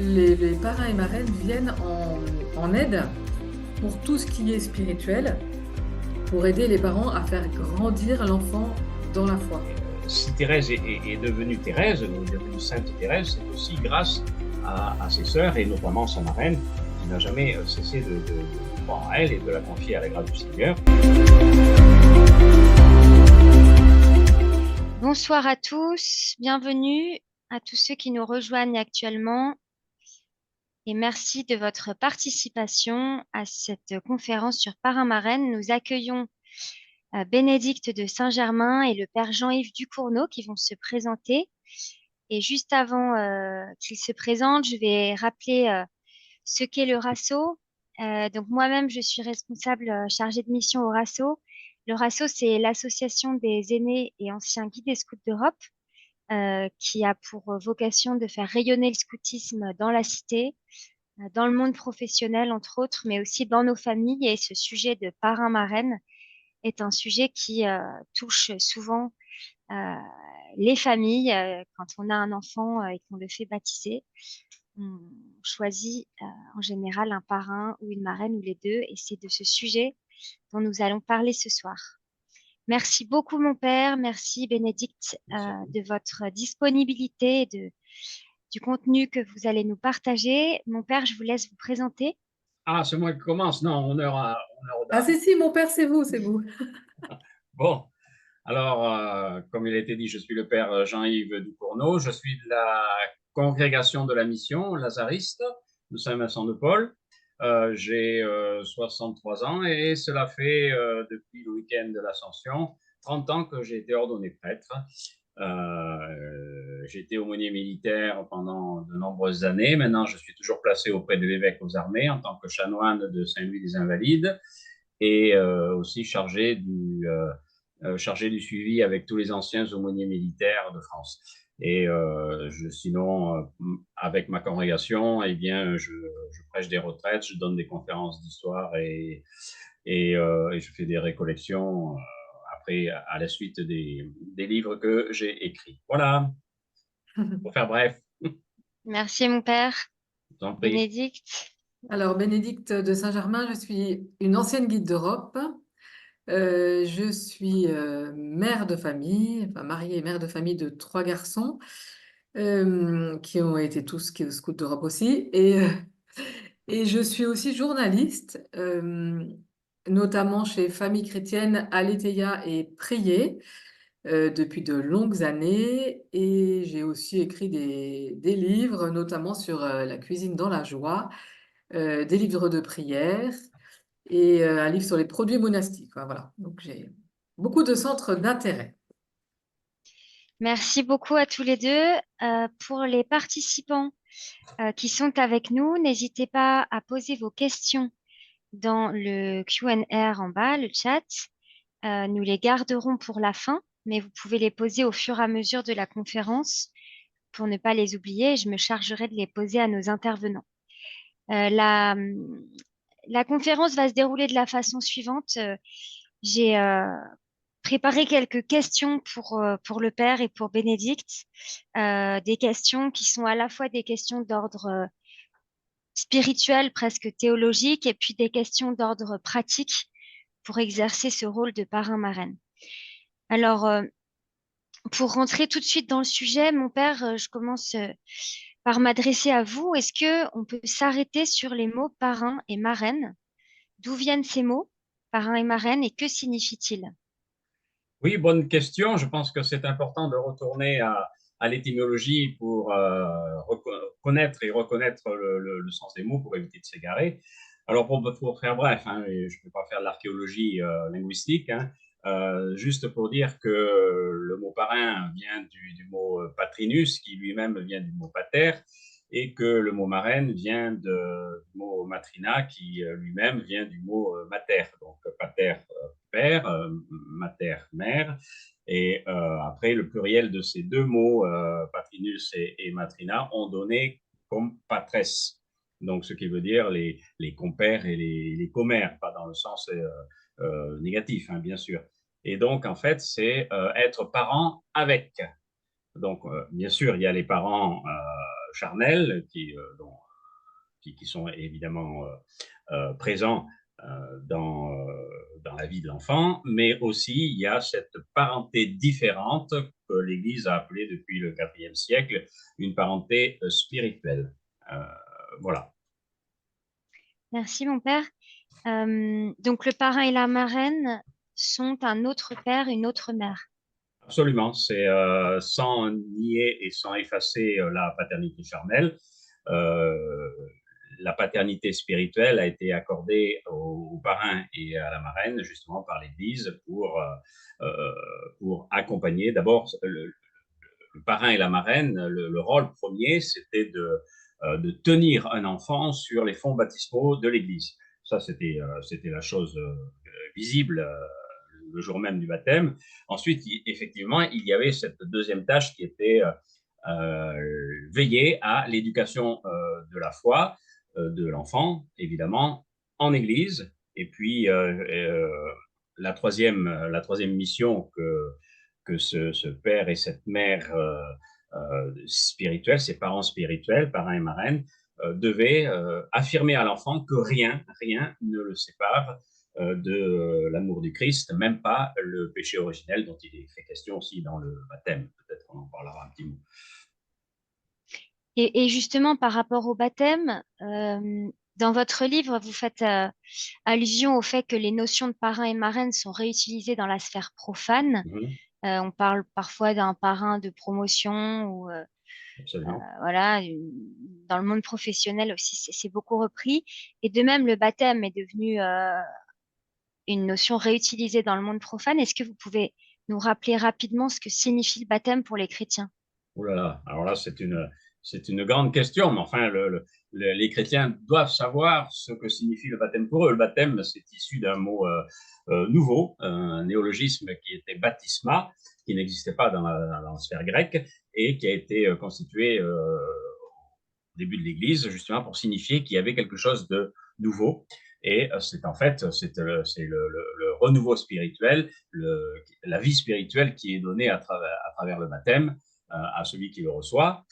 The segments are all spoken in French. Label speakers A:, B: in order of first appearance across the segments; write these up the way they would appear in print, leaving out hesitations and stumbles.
A: les parrains et marraines viennent en aide pour tout ce qui est spirituel, pour aider les parents à faire grandir l'enfant dans la foi.
B: Si Thérèse est devenue Thérèse, ou est devenue Sainte Thérèse, c'est aussi grâce à ses sœurs et notamment sa marraine qui n'a jamais cessé de croire en elle et de la confier à la grâce du Seigneur.
C: Bonsoir à tous, bienvenue à tous ceux qui nous rejoignent actuellement et merci de votre participation à cette conférence sur Parrain Marraine. Nous accueillons Bénédicte de Saint-Germain et le Père Jean-Yves Ducournau qui vont se présenter. Et juste avant qu'ils se présentent, je vais rappeler ce qu'est le RASSO. Donc moi-même, je suis responsable chargée de mission au RASSO. Le RASSO, c'est l'association des aînés et anciens guides des scouts d'Europe qui a pour vocation de faire rayonner le scoutisme dans la cité, dans le monde professionnel, entre autres, mais aussi dans nos familles. Et ce sujet de parrain-marraine est un sujet qui touche souvent euh, les familles. Quand on a un enfant et qu'on le fait baptiser, on choisit en général un parrain ou une marraine ou les deux. Et c'est de ce sujet dont nous allons parler ce soir. Merci beaucoup, mon père. Merci, Bénédicte, de votre disponibilité et du contenu que vous allez nous partager. Mon père, je vous laisse vous présenter.
B: Ah, c'est moi qui commence. Non, honneur aux
A: Ah
B: dames.
A: si, mon père, c'est vous, c'est vous.
B: Bon, alors, comme il a été dit, je suis le Père Jean-Yves Ducournau. Je suis de la congrégation de la mission lazariste de Saint-Vincent-de-Paul. J'ai 63 ans et cela fait depuis le week-end de l'Ascension 30 ans que j'ai été ordonné prêtre. J'ai été aumônier militaire pendant de nombreuses années. Maintenant, je suis toujours placé auprès de l'évêque aux armées en tant que chanoine de Saint-Louis des Invalides et aussi chargé du suivi avec tous les anciens aumôniers militaires de France. Et sinon, avec ma congrégation, eh bien, je prêche des retraites, je donne des conférences d'histoire et je fais des récollections après, à la suite des livres que j'ai écrits. Voilà, pour faire bref,
C: Merci, mon père.
B: je vous en prie.
C: Bénédicte.
A: Alors, Bénédicte de Saint-Germain, je suis une ancienne guide d'Europe. Je suis mère de famille, enfin mariée et mère de famille de 3 garçons qui ont été tous scouts d'Europe aussi. Et je suis aussi journaliste, notamment chez Famille Chrétienne, Aletheia et Prier, depuis de longues années. Et j'ai aussi écrit des livres, notamment sur la cuisine dans la joie, des livres de prière et un livre sur les produits monastiques. Voilà. Donc j'ai beaucoup de centres d'intérêt.
C: Merci beaucoup à tous les deux. Pour les participants qui sont avec nous, n'hésitez pas à poser vos questions dans le Q&A en bas, le chat. Nous les garderons pour la fin, mais vous pouvez les poser au fur et à mesure de la conférence pour ne pas les oublier. Je me chargerai de les poser à nos intervenants. La conférence va se dérouler de la façon suivante. J'ai préparé quelques questions pour le père et pour Bénédicte, des questions qui sont à la fois des questions d'ordre spirituel, presque théologique, et puis des questions d'ordre pratique pour exercer ce rôle de parrain-marraine. Alors, pour rentrer tout de suite dans le sujet, mon père, je commence par m'adresser à vous. Est-ce que on peut s'arrêter sur les mots parrain et marraine? D'où viennent ces mots, parrain et marraine, et que signifient-ils?
B: Oui, bonne question. Je pense que c'est important de retourner à l'étymologie pour connaître et reconnaître le sens des mots pour éviter de s'égarer. Alors, pour faire bref, hein, je ne vais pas faire de l'archéologie linguistique, hein, juste pour dire que le mot parrain vient du mot patrinus, qui lui-même vient du mot pater, et que le mot marraine vient du mot matrina, qui lui-même vient du mot mater. Donc, pater, père, mater, mère. Et après, le pluriel de ces deux mots, patrinus et matrina, ont donné comme patresse. Donc, ce qui veut dire les compères et les commères, pas dans le sens négatif, hein, bien sûr. Et donc, en fait, c'est être parent avec. Donc, bien sûr, il y a les parents charnels qui sont évidemment présents dans la vie de l'enfant, mais aussi il y a cette parenté différente que l'Église a appelée depuis le IVe siècle une parenté spirituelle. Voilà.
C: Merci, mon père. Donc, le parrain et la marraine sont un autre père, une autre mère.
B: Absolument, c'est sans nier et sans effacer la paternité charnelle. La paternité spirituelle a été accordée au parrain et à la marraine justement par l'Église pour accompagner d'abord le parrain et la marraine. Le rôle premier, c'était de tenir un enfant sur les fonds baptismaux de l'Église. Ça, c'était la chose visible le jour même du baptême. Ensuite, effectivement, il y avait cette deuxième tâche qui était veiller à l'éducation de la foi de l'enfant, évidemment, en Église. Et puis, la troisième mission que ce père et cette mère spirituels, ses parents spirituels, parrains et marraines, devaient affirmer à l'enfant que rien ne le sépare de l'amour du Christ, même pas le péché originel dont il est fait question aussi dans le baptême. Peut-être on en parlera un petit mot.
C: Et justement, par rapport au baptême, dans votre livre, vous faites allusion au fait que les notions de parrain et marraine sont réutilisées dans la sphère profane. On parle parfois d'un parrain de promotion ou voilà, dans le monde professionnel aussi, c'est beaucoup repris. Et de même, le baptême est devenu une notion réutilisée dans le monde profane. Est-ce que vous pouvez nous rappeler rapidement ce que signifie le baptême pour les chrétiens?
B: Oh là là, alors là, c'est une grande question, mais enfin, les chrétiens doivent savoir ce que signifie le baptême pour eux. Le baptême, c'est issu d'un mot nouveau, un néologisme qui était baptisma, qui n'existait pas dans la sphère grecque et qui a été constitué au début de l'Église, justement pour signifier qu'il y avait quelque chose de nouveau. Et c'est en fait, c'est le renouveau spirituel, la vie spirituelle qui est donnée à travers le baptême à celui qui le reçoit.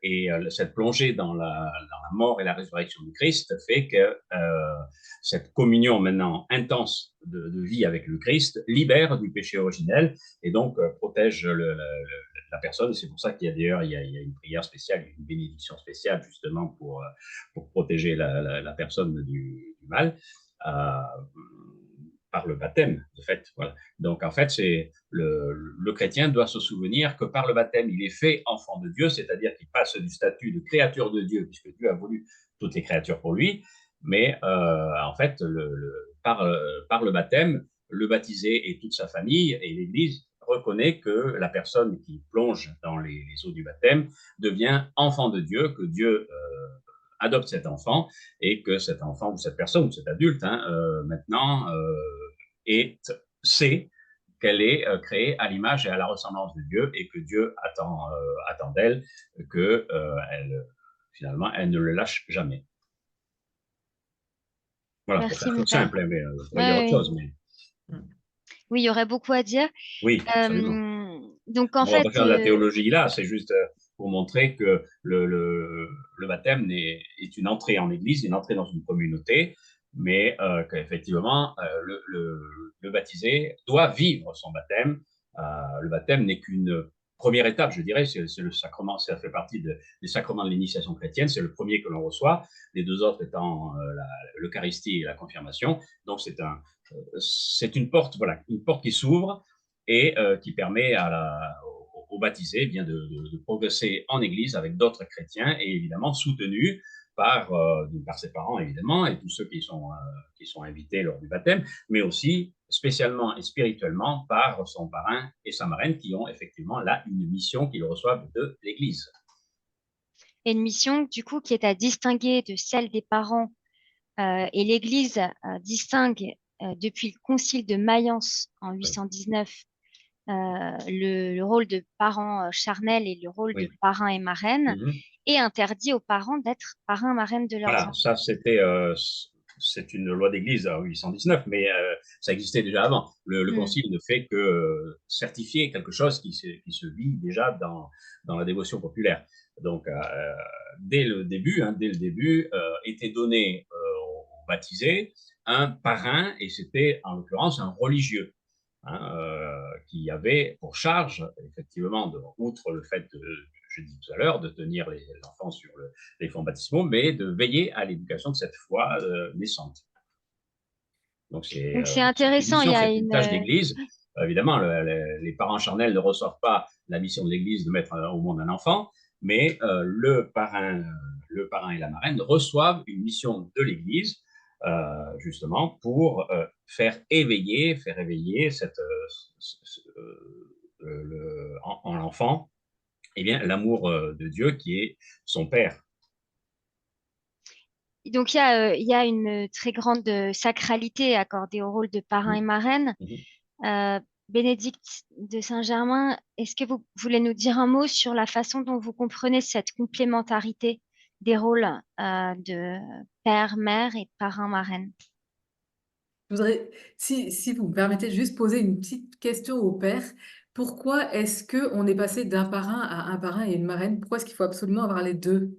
B: Et cette plongée dans la mort et la résurrection du Christ fait que cette communion maintenant intense de vie avec le Christ libère du péché originel et donc protège la personne. C'est pour ça qu'il y a d'ailleurs il y a une prière spéciale, une bénédiction spéciale justement pour protéger la personne du mal. Par le baptême, de fait. Voilà. Donc, en fait, c'est le chrétien doit se souvenir que par le baptême, il est fait enfant de Dieu, c'est-à-dire qu'il passe du statut de créature de Dieu, puisque Dieu a voulu toutes les créatures pour lui, mais en fait, par le baptême, le baptisé et toute sa famille et l'Église reconnaît que la personne qui plonge dans les eaux du baptême devient enfant de Dieu, que Dieu adopte cet enfant et que cet enfant ou cette personne ou cet adulte maintenant sait qu'elle est créée à l'image et à la ressemblance de Dieu et que Dieu attend d'elle que finalement elle ne le lâche jamais. Voilà,
C: Merci,
B: pour faire simple, mais il pourrait y avoir autre chose. Mais...
C: Oui, il y aurait beaucoup à dire.
B: Oui, absolument.
C: Donc, en
B: on va
C: fait,
B: pas faire de la théologie là, c'est juste pour montrer que le baptême est une entrée en Église, une entrée dans une communauté, mais qu'effectivement, le baptisé doit vivre son baptême. Le baptême n'est qu'une première étape, je dirais, c'est le sacrement, ça fait partie des sacrements de l'initiation chrétienne, c'est le premier que l'on reçoit, les deux autres étant l'Eucharistie et la confirmation. Donc c'est une porte, voilà, une porte qui s'ouvre et qui permet aux baptisés bien de progresser en Église avec d'autres chrétiens et évidemment soutenus par ses parents évidemment et tous ceux qui sont invités lors du baptême, mais aussi spécialement et spirituellement par son parrain et sa marraine qui ont effectivement là une mission qu'ils reçoivent de l'Église.
C: Et une mission du coup qui est à distinguer de celle des parents et l'Église distingue depuis le Concile de Mayence en 819 le rôle de parent charnel et le rôle de parrain et marraine, et interdit aux parents d'être parrain marraine de leurs enfants.
B: Ça c'était c'est une loi d'église en 819, mais ça existait déjà avant. Le concile ne fait que certifier quelque chose qui se vit déjà dans la dévotion populaire. Donc, dès le début, était donné aux baptisés un parrain, et c'était en l'occurrence un religieux, qui avait pour charge, effectivement, outre le fait, je dis tout à l'heure, de tenir les enfants sur les fonds baptismaux, mais de veiller à l'éducation de cette foi naissante. Donc, c'est
C: Donc c'est
B: une
C: intéressant, il
B: mission,
C: y a
B: c'est une tâche
C: une...
B: d'église. Évidemment, les parents charnels ne reçoivent pas la mission de l'église de mettre au monde un enfant, mais le parrain et la marraine reçoivent une mission de l'église, justement, pour faire éveiller en l'enfant, eh bien, l'amour de Dieu qui est son père.
C: Donc il y a une très grande sacralité accordée au rôle de parrain et marraine.
B: Mhm.
C: Bénédicte de Saint-Germain, est-ce que vous voulez nous dire un mot sur la façon dont vous comprenez cette complémentarité des rôles de père, mère et parrain, marraine?
A: Je voudrais, si vous me permettez, juste poser une petite question au père. Pourquoi est-ce qu'on est passé d'un parrain à un parrain et une marraine? Pourquoi est-ce qu'il faut absolument avoir les deux?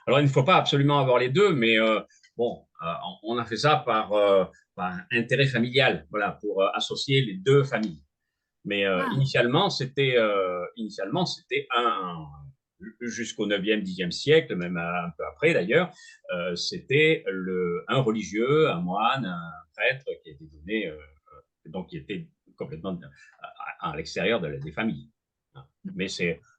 B: Alors, il ne faut pas absolument avoir les deux, mais bon, on a fait ça par intérêt familial, voilà, pour associer les deux familles. Mais
A: Ah,
B: initialement, c'était jusqu'au 9e, 10e siècle, même un peu après d'ailleurs, c'était un religieux, un moine, un prêtre qui était donné, donc qui était complètement à l'extérieur des familles. Mais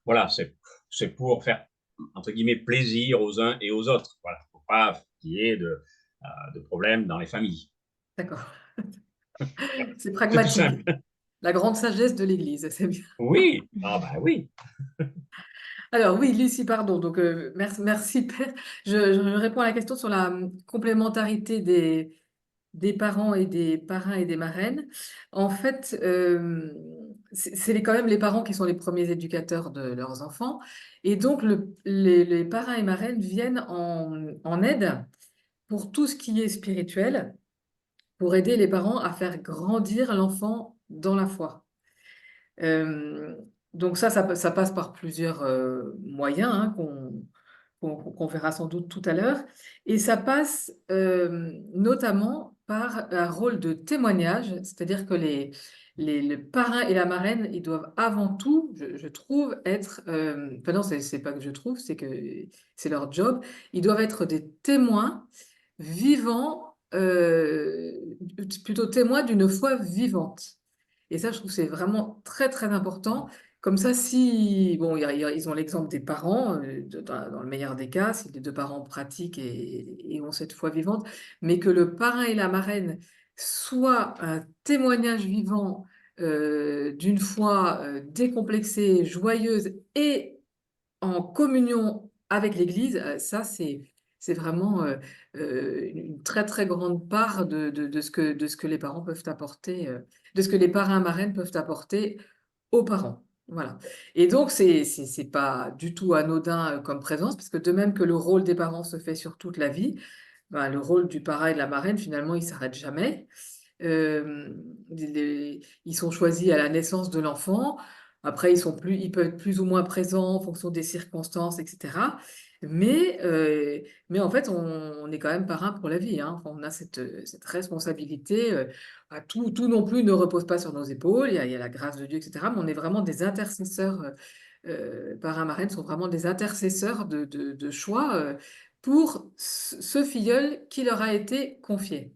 B: voilà, c'est pour faire, entre guillemets, plaisir aux uns et aux autres. Voilà, il ne faut pas qu'il y ait de problèmes dans les familles.
A: d'accord. C'est
B: C'est tout
A: pragmatique.
B: simple.
A: La grande sagesse de l'Église, c'est bien.
B: Oui, ah bah oui.
A: Alors oui, Lucie, pardon. Donc merci, Père. Je réponds à la question sur la complémentarité des parents et des parrains et des marraines. En fait, c'est quand même les parents qui sont les premiers éducateurs de leurs enfants. Et donc les parrains et marraines viennent en aide pour tout ce qui est spirituel, pour aider les parents à faire grandir l'enfant dans la foi. Euh, donc ça passe par plusieurs moyens, hein, qu'on verra sans doute tout à l'heure. Et ça passe notamment par un rôle de témoignage, c'est-à-dire que le parrain et la marraine, ils doivent avant tout, je trouve, être... enfin non, c'est pas que je trouve, c'est que c'est leur job. Ils doivent être des témoins vivants, plutôt témoins d'une foi vivante. Et ça, je trouve que c'est vraiment très, très important. Comme ça, si, bon, ils ont l'exemple des parents, dans le meilleur des cas, si les deux parents pratiquent et ont cette foi vivante, mais que le parrain et la marraine soient un témoignage vivant d'une foi décomplexée, joyeuse et en communion avec l'Église, ça, c'est vraiment une très, très grande part de ce que les parents peuvent apporter, de ce que les parrains marraines peuvent apporter aux parents. Voilà. Et donc, c'est pas du tout anodin comme présence, parce que de même que le rôle des parents se fait sur toute la vie, ben, le rôle du parrain et de la marraine, finalement, il s'arrête jamais. Euh, ils sont choisis à la naissance de l'enfant. Après, ils peuvent être plus ou moins présents en fonction des circonstances, etc. Mais en fait, on est quand même parrain pour la vie, hein. Enfin, on a cette responsabilité. Tout non plus ne repose pas sur nos épaules. Il y a la grâce de Dieu, etc. Mais on est vraiment des intercesseurs. Parrain, marraine sont vraiment des intercesseurs de choix pour ce filleul qui leur a été confié.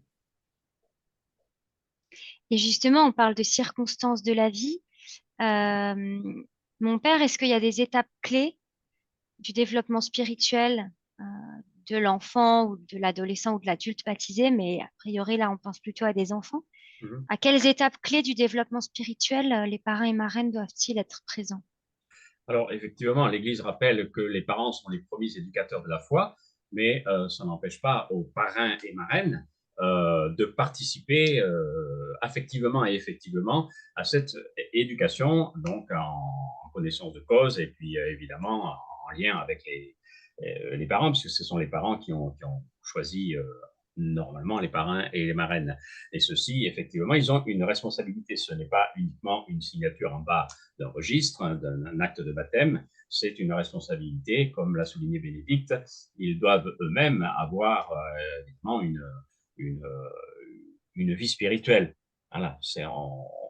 C: Et justement, on parle de circonstances de la vie. Euh, Mon père, est-ce qu'il y a des étapes clés du développement spirituel de l'enfant ou de l'adolescent ou de l'adulte baptisé, mais a priori là on pense plutôt à des enfants.
B: Mhm.
C: À quelles étapes clés du développement spirituel les parrains et marraines doivent-ils être présents?
B: Alors, effectivement, l'Église rappelle que les parents sont les premiers éducateurs de la foi, mais ça n'empêche pas aux parrains et marraines de participer affectivement et effectivement à cette éducation, donc en connaissance de cause, et puis évidemment en lien avec les parents, puisque ce sont les parents qui ont choisi normalement les parrains et les marraines. Et ceux-ci, effectivement, ils ont une responsabilité. Ce n'est pas uniquement une signature en bas d'un registre, hein, d'un acte de baptême, c'est une responsabilité, comme l'a souligné Bénédicte, ils doivent eux-mêmes avoir évidemment une, une vie spirituelle. Voilà,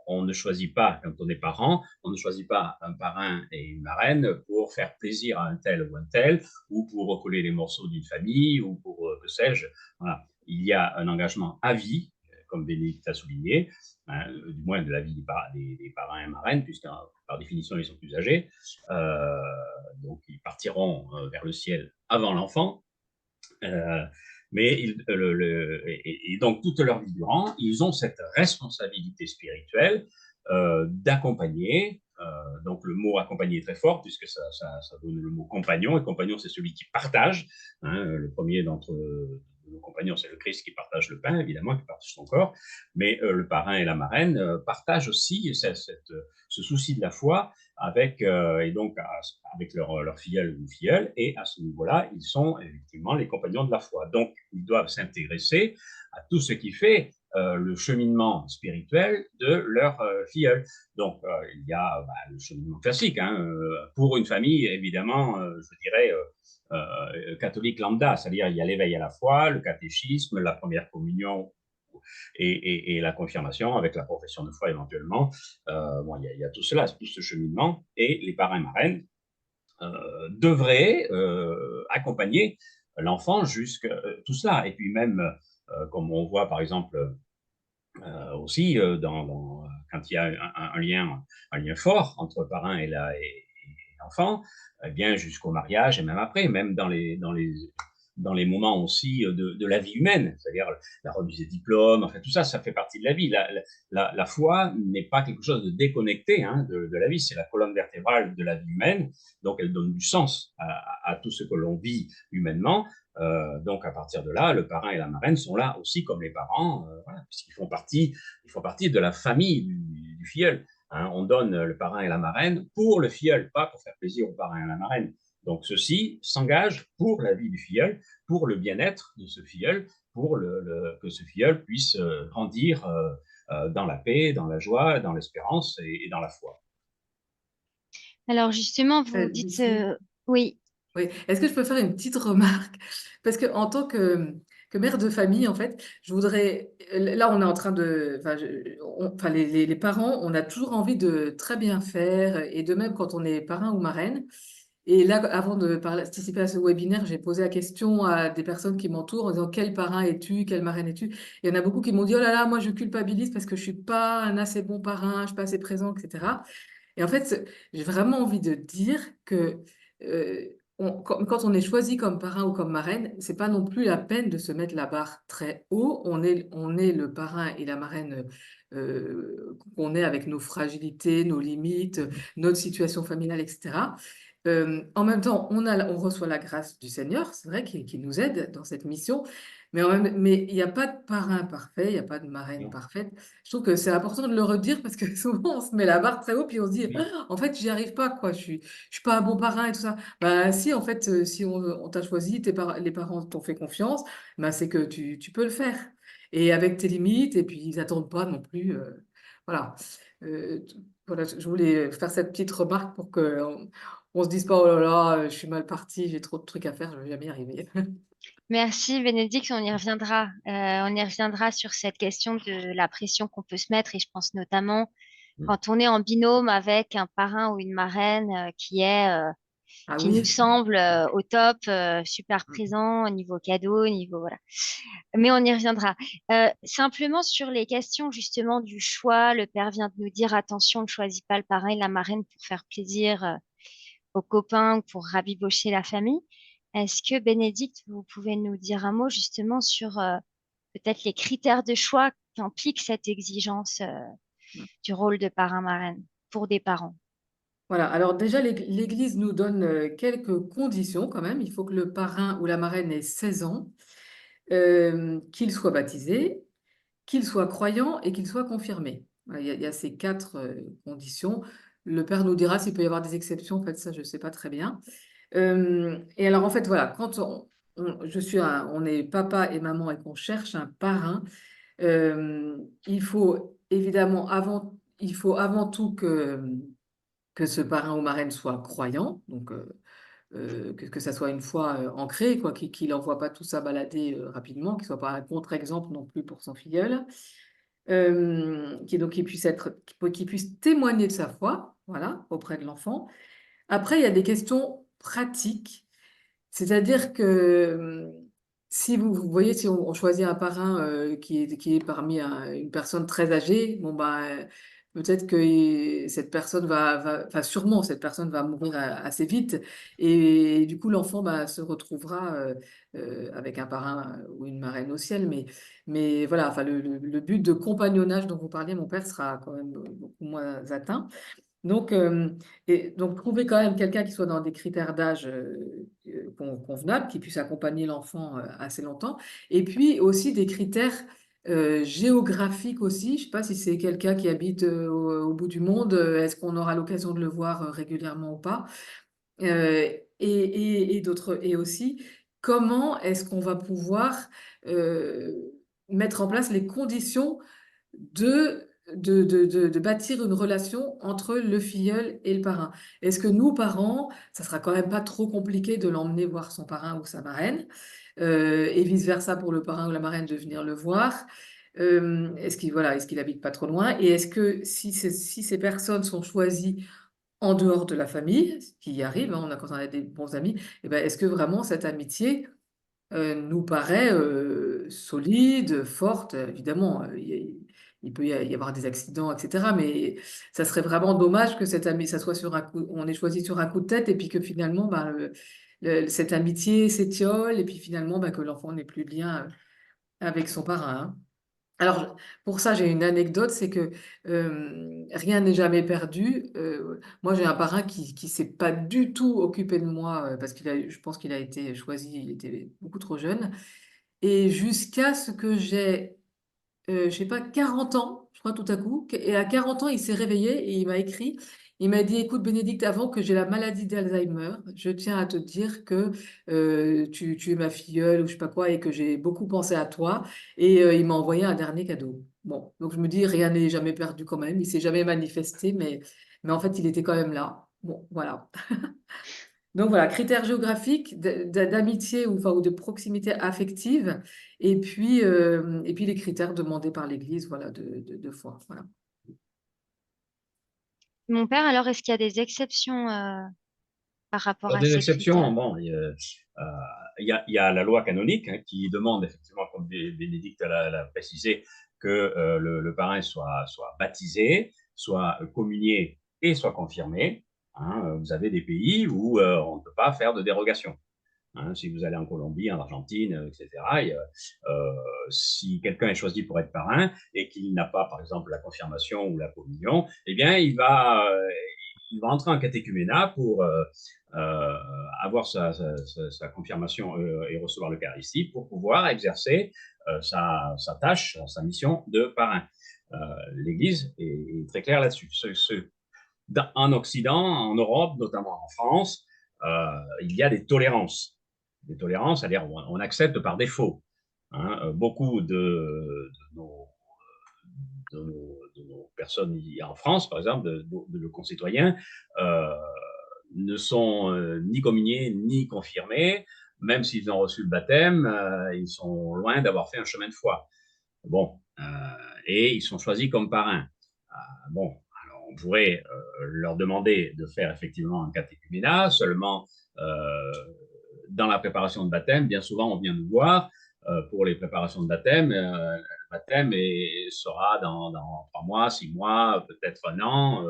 B: on ne choisit pas, quand on est parent, on ne choisit pas un parrain et une marraine pour faire plaisir à un tel ou un tel, ou pour recoller les morceaux d'une famille, ou pour, que sais-je. Voilà. Il y a un engagement à vie, comme Bénédicte a souligné, hein, du moins de la vie des parrains et marraines, puisque par définition, ils sont plus âgés. Euh, donc, ils partiront vers le ciel avant l'enfant. Mais et donc toute leur vie durant, ils ont cette responsabilité spirituelle d'accompagner. Donc le mot accompagner est très fort puisque ça donne le mot compagnon. Et compagnon, c'est celui qui partage. Hein, le premier d'entre nos compagnons, c'est le Christ qui partage le pain, évidemment, qui partage son corps. Mais le parrain et la marraine partagent aussi ce souci de la foi avec, et donc avec leur filleul ou filleule, et à ce niveau-là, ils sont effectivement les compagnons de la foi. Donc, ils doivent s'intéresser à tout ce qui fait le cheminement spirituel de leur filleul. Donc, il y a le cheminement classique, hein, pour une famille, évidemment, je dirais, catholique lambda, c'est-à-dire il y a l'éveil à la foi, le catéchisme, la première communion et la confirmation avec la profession de foi éventuellement. Bon, il y a tout cela, tout ce cheminement, et les parrains marraines devraient accompagner l'enfant jusqu'à tout cela. Et puis même, comme on voit par exemple aussi quand il y a un lien fort entre parrain et l'enfant, eh bien jusqu'au mariage et même après, même dans les moments aussi de la vie humaine, c'est-à-dire la remise des diplômes, enfin tout ça, ça fait partie de la vie. La foi n'est pas quelque chose de déconnecté hein, de la vie, c'est la colonne vertébrale de la vie humaine, donc elle donne du sens à tout ce que l'on vit humainement. Donc à partir de là, le parrain et la marraine sont là aussi comme les parents, voilà, puisqu'ils font partie de la famille du filleul. Hein. On donne le parrain et la marraine pour le filleul, pas pour faire plaisir au parrain et à la marraine. Donc ceux-ci s'engagent pour la vie du filleul, pour le bien-être de ce filleul, pour que ce filleul puisse grandir dans la paix, dans la joie, dans l'espérance et dans la foi.
C: Alors justement, vous dites
A: Lucie,
C: oui.
A: oui. Est-ce que je peux faire une petite remarque? Parce que en tant que mère de famille, en fait, je voudrais. Là, on est en train de. Enfin, enfin, les parents, on a toujours envie de très bien faire, et de même quand on est parrain ou marraine. Et là, avant de participer à ce webinaire, j'ai posé la question à des personnes qui m'entourent en disant quel parrain es-tu, quelle marraine es-tu? Il y en a beaucoup qui m'ont dit oh là là, moi je culpabilise parce que je suis pas un assez bon parrain, je suis pas assez présent, etc. Et en fait, j'ai vraiment envie de dire que quand on est choisi comme parrain ou comme marraine, c'est pas non plus la peine de se mettre la barre très haut. On est le parrain et la marraine qu'on est avec nos fragilités, nos limites, notre situation familiale, etc. En même temps, on reçoit la grâce du Seigneur, c'est vrai, qui nous aide dans cette mission, mais il n'y a pas de parrain parfait, il n'y a pas de marraine
B: Non.
A: parfaite. Je trouve que c'est important de le redire parce que souvent on se met la barre très haut puis on se dit
B: Oui.
A: ah, en fait j'y arrive pas quoi, je suis pas un bon parrain et tout ça. Bah si en fait si on t'a choisi, les parents t'ont fait confiance, bah c'est que tu peux le faire et avec tes limites et puis ils attendent pas non plus. Voilà. Euh, voilà, je voulais faire cette petite remarque pour que on se dise pas oh là là je suis mal partie, j'ai trop de trucs à faire, je vais jamais y arriver.
C: Merci Bénédicte, on y reviendra. On y reviendra sur cette question de la pression qu'on peut se mettre et je pense notamment quand on est en binôme avec un parrain ou une marraine
A: Ah
C: qui nous
A: oui.
C: semble au top, super présent au niveau cadeau, au niveau voilà. Mais on y reviendra. Simplement sur les questions justement du choix, le père vient de nous dire attention, ne choisis pas le parrain et la marraine pour faire plaisir aux copains ou pour rabibocher la famille. Est-ce que Bénédicte, vous pouvez nous dire un mot justement sur peut-être les critères de choix qu'implique cette exigence du rôle de parrain-marraine pour des parents?
A: Voilà, alors déjà, l'Église nous donne quelques conditions quand même. Il faut que le parrain ou la marraine ait 16 ans, qu'il soit baptisé, qu'il soit croyant et qu'il soit confirmé. Voilà, il y a ces quatre conditions. Le Père nous dira s'il peut y avoir des exceptions, en fait, ça, je ne sais pas très bien. Et alors, en fait, voilà, on est papa et maman et qu'on cherche un parrain, il faut évidemment il faut avant tout que ce parrain ou marraine soit croyant, donc que ça soit une foi ancrée, quoi, qu'il n'envoie pas tout ça balader rapidement, qu'il soit pas un contre-exemple non plus pour son filleul, donc qu'il puisse témoigner de sa foi, voilà, auprès de l'enfant. Après, il y a des questions pratiques, c'est-à-dire que si vous voyez, si on choisit un parrain qui est parmi une personne très âgée, bon ben peut-être que cette personne enfin sûrement cette personne va mourir assez vite et, du coup l'enfant bah, se retrouvera avec un parrain ou une marraine au ciel, mais voilà, enfin le but de compagnonnage dont vous parliez, mon père sera quand même beaucoup moins atteint. Donc, donc, trouver quand même quelqu'un qui soit dans des critères d'âge convenables, qui puisse accompagner l'enfant assez longtemps. Et puis aussi des critères géographiques aussi. Je ne sais pas si c'est quelqu'un qui habite au bout du monde, est-ce qu'on aura l'occasion de le voir régulièrement ou pas? Et aussi, comment est-ce qu'on va pouvoir euh, mettre en place les conditions de bâtir une relation entre le filleul et le parrain. Est-ce que nous, parents, ça sera quand même pas trop compliqué de l'emmener voir son parrain ou sa marraine, et vice-versa pour le parrain ou la marraine de venir le voir? Est-ce qu'il habite pas trop loin? Et est-ce que si ces personnes sont choisies en dehors de la famille, ce qui arrive, hein, quand on a des bons amis, eh ben, est-ce que vraiment cette amitié nous paraît solide, forte? Évidemment, il peut y avoir des accidents, etc. Mais ça serait vraiment dommage que cette amitié, ça soit on ait choisi sur un coup de tête et puis que finalement, ben, cette amitié s'étiole et puis finalement, ben, que l'enfant n'ait plus de lien avec son parrain, hein. Alors, pour ça, j'ai une anecdote, c'est que rien n'est jamais perdu. Moi, j'ai un parrain qui s'est pas du tout occupé de moi parce je pense qu'il a été choisi, il était beaucoup trop jeune. Et jusqu'à ce que j'ai je sais pas, 40 ans, je crois, tout à coup. Et à 40 ans, il s'est réveillé et il m'a écrit. Il m'a dit, écoute, Bénédicte, avant que j'ai la maladie d'Alzheimer, je tiens à te dire que tu es ma filleule ou je sais pas quoi et que j'ai beaucoup pensé à toi. Et il m'a envoyé un dernier cadeau. Bon, donc je me dis, rien n'est jamais perdu quand même. Il s'est jamais manifesté, mais en fait, il était quand même là. Bon, voilà. Donc voilà, critères géographiques, d'amitié ou, enfin, ou de proximité affective, et puis les critères demandés par l'Église, voilà, de foi. Voilà.
C: Mon père, alors, est-ce qu'il y a des exceptions par rapport
B: Alors,
C: à
B: des
C: ces critères?
B: exceptions, bon, il y a la loi canonique qui demande effectivement, comme Bénédicte l'a précisé, que le parrain soit baptisé, soit communié et soit confirmé. Hein. Vous avez des pays où on ne peut pas faire de dérogation. Hein, si vous allez en Colombie, en Argentine, etc., si quelqu'un est choisi pour être parrain et qu'il n'a pas, par exemple, la confirmation ou la communion, eh bien, il va entrer en catéchuménat pour avoir sa confirmation et recevoir l'Eucharistie pour pouvoir exercer sa tâche, sa mission de parrain. L'Église est très claire là-dessus. En Occident, en Europe, notamment en France, il y a des tolérances. Des tolérances, c'est-à-dire on accepte par défaut. Hein. Beaucoup de nos personnes en France, par exemple, de nos concitoyens, ne sont ni communiés ni confirmés. Même s'ils ont reçu le baptême, ils sont loin d'avoir fait un chemin de foi. Bon, et ils sont choisis comme parrains. Bon, alors on pourrait leur demander de faire effectivement un catéchuménat, seulement dans la préparation de baptême, bien souvent on vient nous voir pour les préparations de baptême. Le baptême sera dans 3 mois, 6 mois, peut-être un an.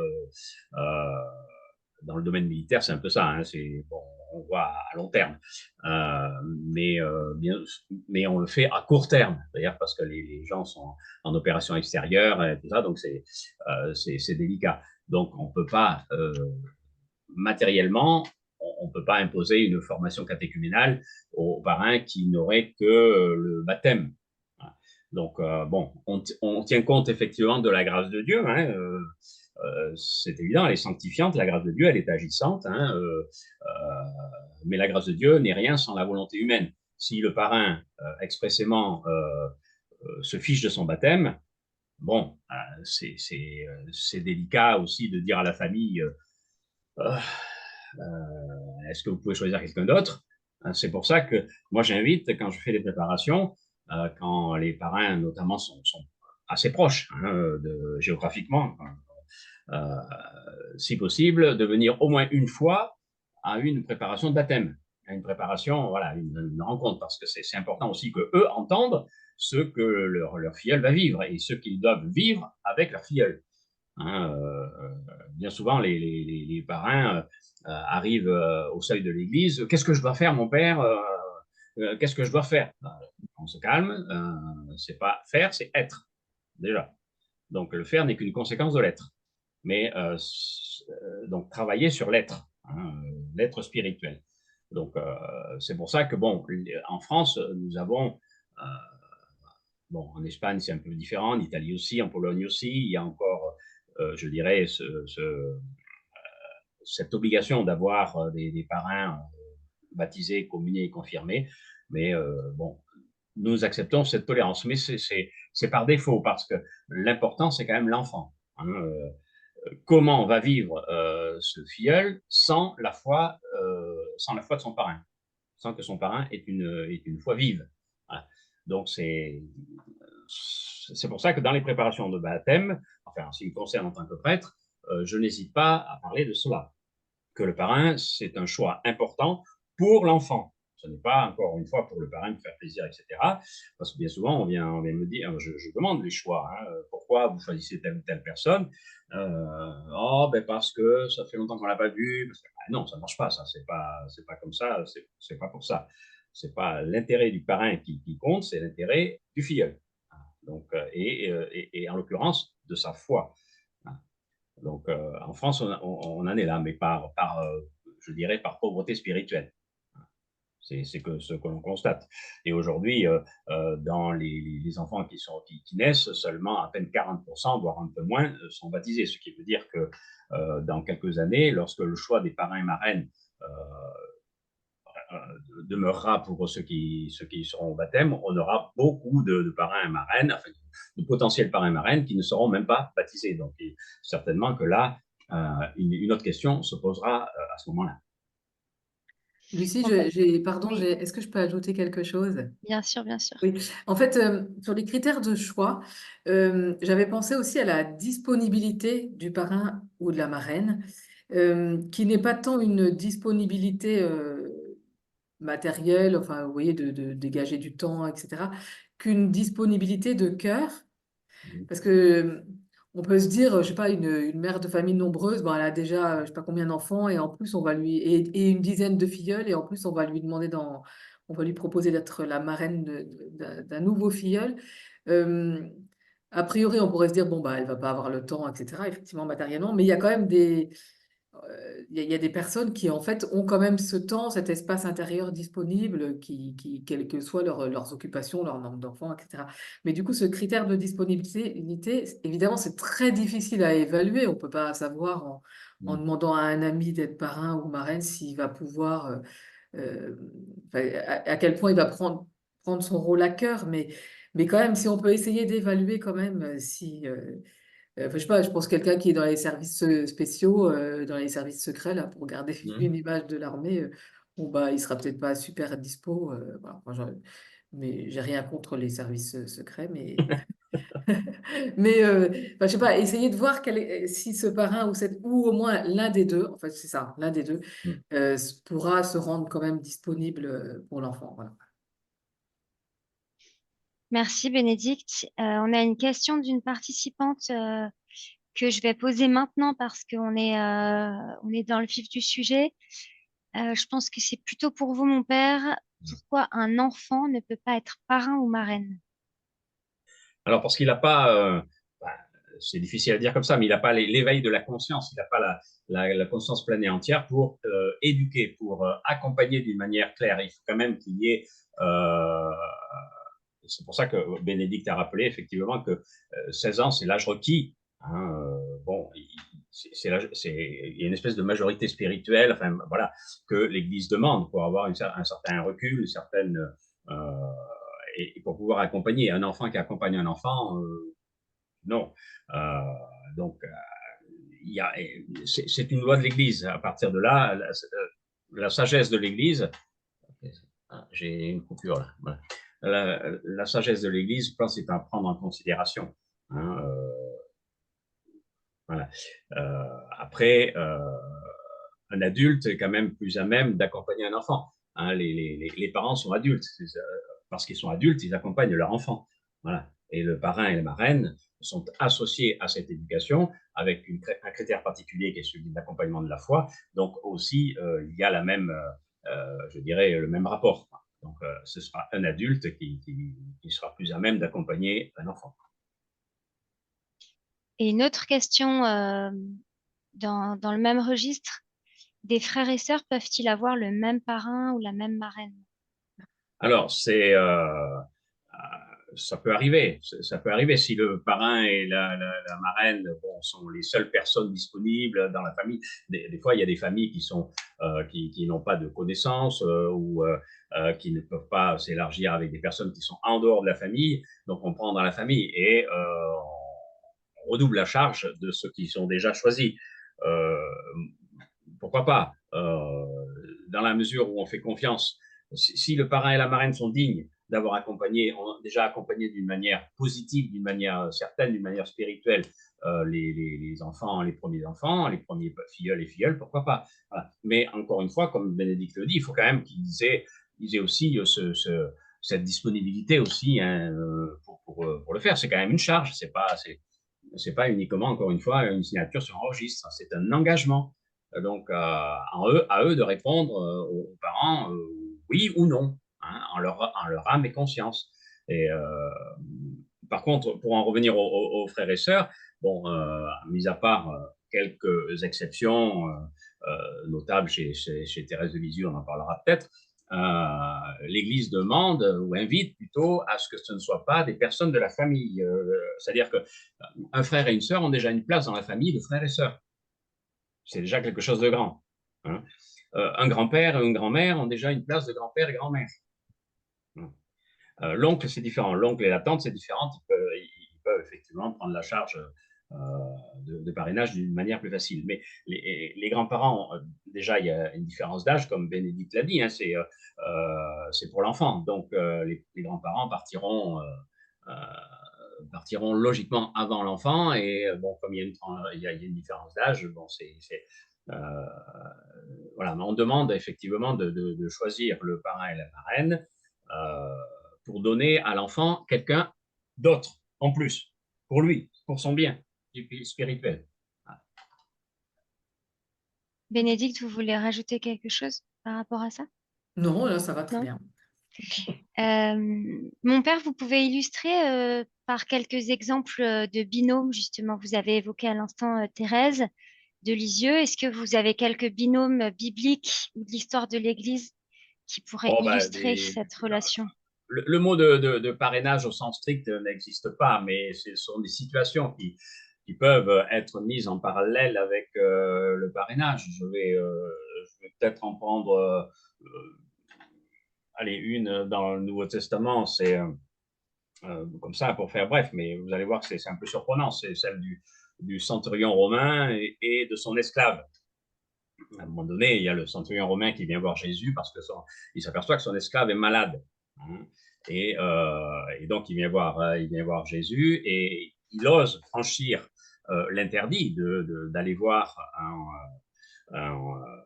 B: Dans le domaine militaire, c'est un peu ça. Hein, bon, on voit à long terme, mais on le fait à court terme, d'ailleurs parce que les gens sont en opération extérieure et tout ça, donc c'est délicat. Donc on peut pas matériellement, on peut pas imposer une formation catéchuménale aux parrains qui n'auraient que le baptême. Donc bon, on tient compte effectivement de la grâce de Dieu. Hein, c'est évident, elle est sanctifiante, la grâce de Dieu, elle est agissante, hein, mais la grâce de Dieu n'est rien sans la volonté humaine. si le parrain expressément se fiche de son baptême, bon, c'est délicat aussi de dire à la famille est-ce que vous pouvez choisir quelqu'un d'autre? C'est pour ça que moi j'invite, quand je fais les préparations, quand les parrains notamment sont assez proches géographiquement, euh, si possible, de venir au moins une fois à une préparation de baptême, à une préparation, voilà, une rencontre, parce que c'est important aussi que eux entendent ce que leur filleul va vivre et ce qu'ils doivent vivre avec leur filleul. Bien souvent, les parrains arrivent au seuil de l'église. Qu'est-ce que je dois faire, mon père? Qu'est-ce que je dois faire? On se calme. C'est pas faire, c'est être déjà. Donc le faire n'est qu'une conséquence de l'être. Mais donc travailler sur l'être, l'être spirituel. Donc c'est pour ça que bon, en France, nous avons bon, en Espagne, c'est un peu différent, en Italie aussi, en Pologne aussi, il y a encore, je dirais, cette obligation d'avoir des parrains baptisés, communiés et confirmés. Mais bon, nous acceptons cette tolérance. Mais c'est par défaut, parce que l'important, c'est quand même l'enfant. Comment va vivre ce filleul sans la foi de son parrain, sans que son parrain ait une foi vive. Voilà. Donc, c'est pour ça que dans les préparations de baptême, enfin, en ce qui me concerne en tant que prêtre, je n'hésite pas à parler de cela, que le parrain, c'est un choix important pour l'enfant. Ce n'est pas, encore une fois, pour le parrain de faire plaisir, etc. Parce que bien souvent, on vient me dire, je demande les choix, pourquoi vous choisissez telle ou telle personne? Oh, ben parce que ça fait longtemps qu'on l'a pas vu. Parce que, non, ça ne marche pas, ça. C'est pas comme ça. C'est pas pour ça. C'est pas l'intérêt du parrain qui compte, c'est l'intérêt du filleul. Donc, et en l'occurrence, de sa foi. Donc, en France, on en est là, mais je dirais, par pauvreté spirituelle. C'est ce que l'on constate. Et aujourd'hui, dans les enfants qui naissent, seulement à peine 40%, voire un peu moins, sont baptisés. Ce qui veut dire que dans quelques années, lorsque le choix des parrains et marraines demeurera pour ceux qui seront au baptême, on aura beaucoup de parrains et marraines, enfin, de potentiels parrains et marraines qui ne seront même pas baptisés. Donc, certainement que là, une autre question se posera à ce moment-là.
A: Lucie,
C: Bon, bah,
A: pardon,
C: oui,
A: est-ce que je peux ajouter quelque chose?
C: bien sûr, bien sûr.
A: Oui, en fait, sur les critères de choix, j'avais pensé aussi à la disponibilité du parrain ou de la marraine, qui n'est pas tant une disponibilité matérielle, enfin, vous voyez, de dégager du temps, etc., qu'une disponibilité de cœur. Parce que on peut se dire, je sais pas, une mère de famille nombreuse, bon, elle a déjà, je sais pas combien d'enfants, et en plus, et une dizaine de filleuls, et en plus, on va lui proposer d'être la marraine d'un nouveau filleul. Euh, a priori, on pourrait se dire, bon, bah, elle va pas avoir le temps, etc., effectivement, matériellement, mais il y a quand même il y a des personnes qui, en fait, ont quand même ce temps, cet espace intérieur disponible, quelles que soient leurs occupations, leur nombre d'enfants, etc. Mais du coup, ce critère de disponibilité, évidemment, c'est très difficile à évaluer. On ne peut pas savoir en demandant à un ami d'être parrain ou marraine s'il va pouvoir, euh, enfin, à quel point il va prendre son rôle à cœur. Mais quand même, si on peut essayer d'évaluer quand même si... enfin, je sais pas, je pense quelqu'un qui est dans les services spéciaux, dans les services secrets, là, pour garder une image de l'armée, bon, bah, il sera peut-être pas super dispo. Voilà. Mais j'ai rien contre les services secrets, mais, mais enfin, je sais pas, essayer de voir si ce parrain ou au moins l'un des deux, en fait, c'est ça, l'un des deux, pourra se rendre quand même disponible pour l'enfant. Voilà.
C: Merci, Bénédicte. On a une question d'une participante que je vais poser maintenant parce on est dans le vif du sujet. Je pense que c'est plutôt pour vous, mon père. Pourquoi un enfant ne peut pas être parrain ou marraine?
B: Alors, parce qu'il n'a pas, bah, c'est difficile à dire comme ça, mais il n'a pas l'éveil de la conscience, il n'a pas la conscience pleine et entière pour éduquer, pour accompagner d'une manière claire. Il faut quand même qu'il y ait, c'est pour ça que Bénédicte a rappelé effectivement que 16 ans, c'est l'âge requis. Bon, il y a une espèce de majorité spirituelle, enfin voilà, que l'Église demande pour avoir un certain recul, une certaine et pour pouvoir accompagner un enfant qui accompagne un enfant, non. Euh, donc c'est une loi de l'Église. À partir de là, la sagesse de l'Église. Ah, j'ai une coupure là. Voilà. La sagesse de l'Église, je pense, c'est à prendre en considération. Hein, voilà. Après, un adulte est quand même plus à même d'accompagner un enfant. Hein, les parents sont adultes. Parce qu'ils sont adultes, ils accompagnent leur enfant. Voilà. Et le parrain et la marraine sont associés à cette éducation avec un critère particulier qui est celui de l'accompagnement de la foi. Donc aussi, il y a la même, je dirais, le même rapport. Donc ce sera un adulte qui sera plus à même d'accompagner un enfant.
C: Et une autre question dans le même registre, des frères et sœurs peuvent-ils avoir le même parrain ou la même marraine?
B: Alors, ça peut arriver. Ça peut arriver si le parrain et la marraine bon, sont les seules personnes disponibles dans la famille. Des fois, il y a des familles qui n'ont pas de connaissances ou qui ne peuvent pas s'élargir avec des personnes qui sont en dehors de la famille. Donc, on prend dans la famille et on redouble la charge de ceux qui sont déjà choisis. Euh, Pourquoi pas dans la mesure où on fait confiance. Si le parrain et la marraine sont dignes d'avoir accompagné, déjà accompagné d'une manière positive, d'une manière certaine, d'une manière spirituelle, les enfants, les premiers filleuls et filleuls, pourquoi pas. Voilà. Mais encore une fois, comme Bénédicte le dit, il faut quand même qu'ils aient aussi cette disponibilité aussi hein, pour le faire. C'est quand même une charge, c'est pas uniquement, encore une fois, une signature sur un registre, c'est un engagement. Donc, à eux de répondre aux parents oui ou non, hein, en leur âme et conscience. Et par contre, pour en revenir aux frères et sœurs, bon, mis à part quelques exceptions notables chez Thérèse de Lisieux, on en parlera peut-être, l'Église demande ou invite plutôt à ce que ce ne soit pas des personnes de la famille. C'est-à-dire qu'un frère et une sœur ont déjà une place dans la famille de frères et sœurs. C'est déjà quelque chose de grand. Hein. Un grand-père et une grand-mère ont déjà une place de grand-père et grand-mère. L'oncle, c'est différent. L'oncle et la tante, c'est différent. Ils peuvent effectivement prendre la charge de parrainage d'une manière plus facile. Mais les grands-parents, déjà, il y a une différence d'âge, comme Bénédicte l'a dit, hein, c'est pour l'enfant. Donc, les grands-parents partiront logiquement avant l'enfant. Et bon, comme il y a une différence d'âge, bon, voilà, mais on demande effectivement de choisir le parrain et la marraine pour donner à l'enfant quelqu'un d'autre en plus, pour lui, pour son bien spirituel.
C: Bénédicte, vous voulez rajouter quelque chose par rapport à ça?
A: Non, là, ça va très
C: Non?
A: bien.
C: Mon père, vous pouvez illustrer par quelques exemples de binômes, justement. Vous avez évoqué à l'instant Thérèse de Lisieux. Est-ce que vous avez quelques binômes bibliques ou de l'histoire de l'Église qui pourraient
B: Oh, bah,
C: illustrer cette relation?
B: le mot de parrainage au sens strict n'existe pas, mais ce sont des situations qui peuvent être mises en parallèle avec le parrainage. Je vais peut-être en prendre allez, une dans le Nouveau Testament, c'est comme ça pour faire bref, mais vous allez voir que c'est un peu surprenant, c'est celle du centurion romain et de son esclave. À un moment donné, il y a le centurion romain qui vient voir Jésus parce il s'aperçoit que son esclave est malade. Hein, et donc, il vient voir Jésus et il ose franchir l'interdit d'aller voir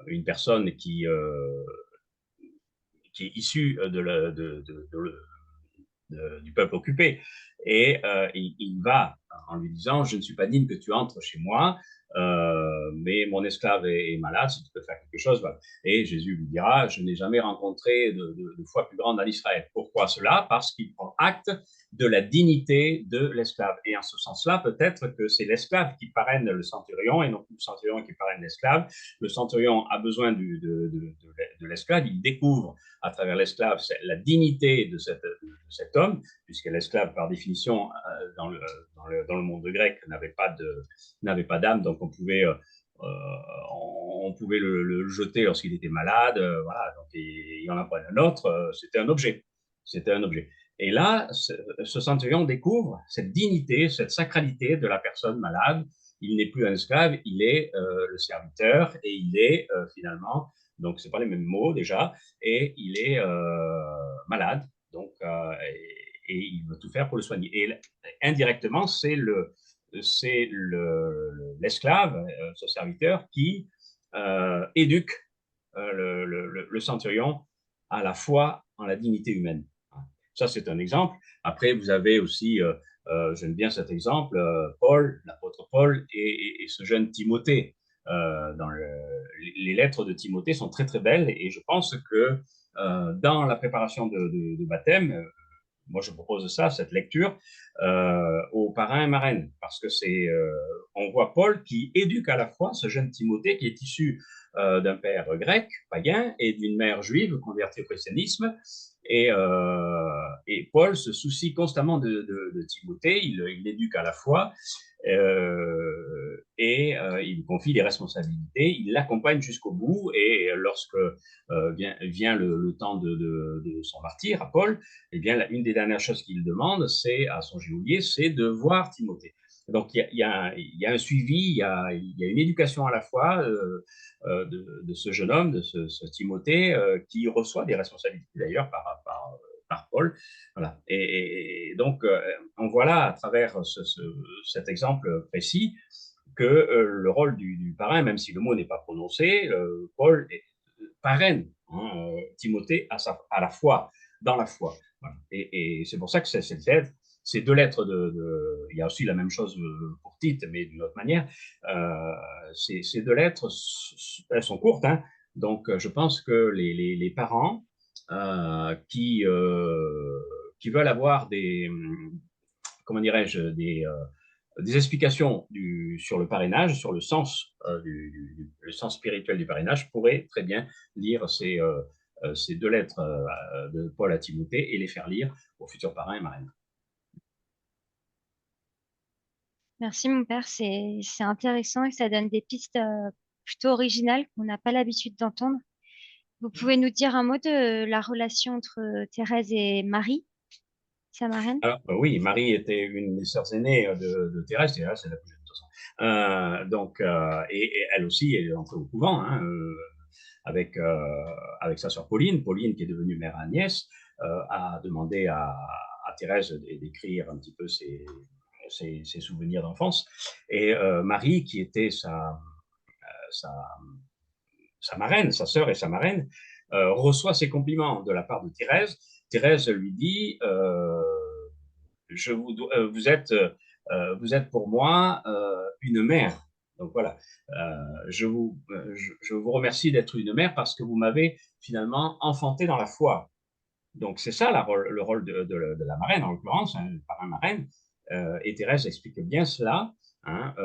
B: une personne qui est issue du peuple occupé. Et il va en lui disant, je ne suis pas digne que tu entres chez moi, mais mon esclave est malade, si tu peux faire quelque chose. Voilà. Et Jésus lui dira, je n'ai jamais rencontré de foi plus grande en Israël. Pourquoi cela? Parce qu'il prend acte de la dignité de l'esclave. Et en ce sens-là, peut-être que c'est l'esclave qui parraine le centurion et non plus le centurion qui parraine l'esclave. Le centurion a besoin de l'esclave, il découvre à travers l'esclave la dignité de cet homme, puisque l'esclave, par définition, dans le monde grec, n'avait pas d'âme, donc on pouvait le jeter lorsqu'il était malade, voilà, donc il en apprenait un autre, c'était un objet. C'était un objet. Et là, ce centurion découvre cette dignité, cette sacralité de la personne malade. Il n'est plus un esclave, il est le serviteur et il est finalement, donc c'est pas les mêmes mots déjà, et il est malade, donc et il veut tout faire pour le soigner. Et indirectement, l'esclave, ce serviteur, qui éduque le centurion à la foi en la dignité humaine. Ça, c'est un exemple. Après, vous avez aussi, j'aime bien cet exemple, Paul, l'apôtre Paul, et ce jeune Timothée. Les lettres de Timothée sont très, très belles, et je pense que dans la préparation de baptême, moi, je propose ça, cette lecture, aux parrains et marraines, parce que on voit Paul qui éduque à la fois ce jeune Timothée qui est issu d'un père grec, païen, et d'une mère juive convertie au christianisme. Et Paul se soucie constamment de Timothée, il l'éduque à la fois, et il lui confie des responsabilités, il l'accompagne jusqu'au bout, et lorsque vient le temps de son martyre à Paul, eh bien, une des dernières choses qu'il demande, c'est à son geôlier, c'est de voir Timothée. Donc, il y a un suivi, il y a une éducation à la fois de ce jeune homme, de ce Timothée, qui reçoit des responsabilités d'ailleurs par Paul. Voilà. Et donc, on voit là, à travers cet exemple précis, que le rôle du parrain, même si le mot n'est pas prononcé, Paul parraine Timothée à la foi, dans la foi. Voilà. Et c'est pour ça que cette lettre, ces deux lettres il y a aussi la même chose pour Tite, mais d'une autre manière. Ces deux lettres, elles sont courtes, hein, donc je pense que les parents qui veulent avoir comment dirais-je, des explications sur le parrainage, sur le sens, le sens spirituel du parrainage, pourraient très bien lire ces deux lettres de Paul à Timothée et les faire lire aux futurs parrains et marraines.
C: Merci mon père, c'est intéressant et ça donne des pistes plutôt originales qu'on n'a pas l'habitude d'entendre. Vous pouvez nous dire un mot de la relation entre Thérèse et Marie, sa marraine?
B: Alors, oui, Marie était une des sœurs aînées de Thérèse. Thérèse, c'est la plus jeune de toute façon. Donc, et elle aussi est entrée au couvent, hein, avec sa sœur Pauline. Pauline, qui est devenue mère à Agnès, a demandé à Thérèse d'écrire un petit peu ses souvenirs d'enfance. Et Marie, qui était sa, sa marraine, sa sœur et sa marraine, reçoit ses compliments de la part de Thérèse. Thérèse lui dit vous êtes pour moi une mère. Donc voilà, je vous remercie d'être une mère parce que vous m'avez finalement enfanté dans la foi. Donc c'est ça le rôle de la marraine, en l'occurrence, hein, le parrain marraine. Et Thérèse explique bien cela. Hein,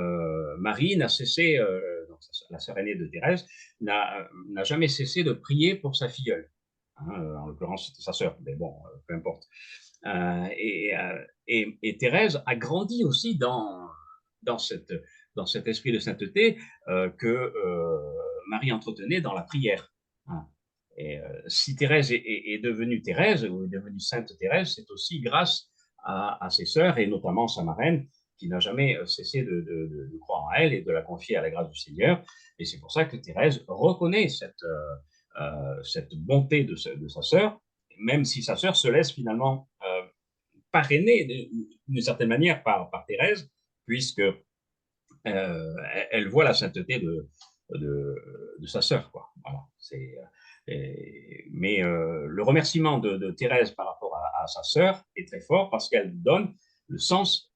B: Marie n'a cessé, donc la sœur aînée de Thérèse, n'a jamais cessé de prier pour sa filleule. Hein, en l'occurrence, c'était sa sœur, mais bon, peu importe. Et Thérèse a grandi aussi dans cet esprit de sainteté que Marie entretenait dans la prière. Hein. Et si Thérèse est devenue Thérèse, ou est devenue Sainte Thérèse, c'est aussi grâce à ses sœurs, et notamment sa marraine, qui n'a jamais cessé de croire en elle et de la confier à la grâce du Seigneur. Et c'est pour ça que Thérèse reconnaît cette bonté de sa sœur, même si sa sœur se laisse finalement parrainer d'une certaine manière par Thérèse, puisque elle voit la sainteté de sa sœur. Quoi. Voilà, mais le remerciement de Thérèse par rapport à sa sœur est très fort parce qu'elle donne le sens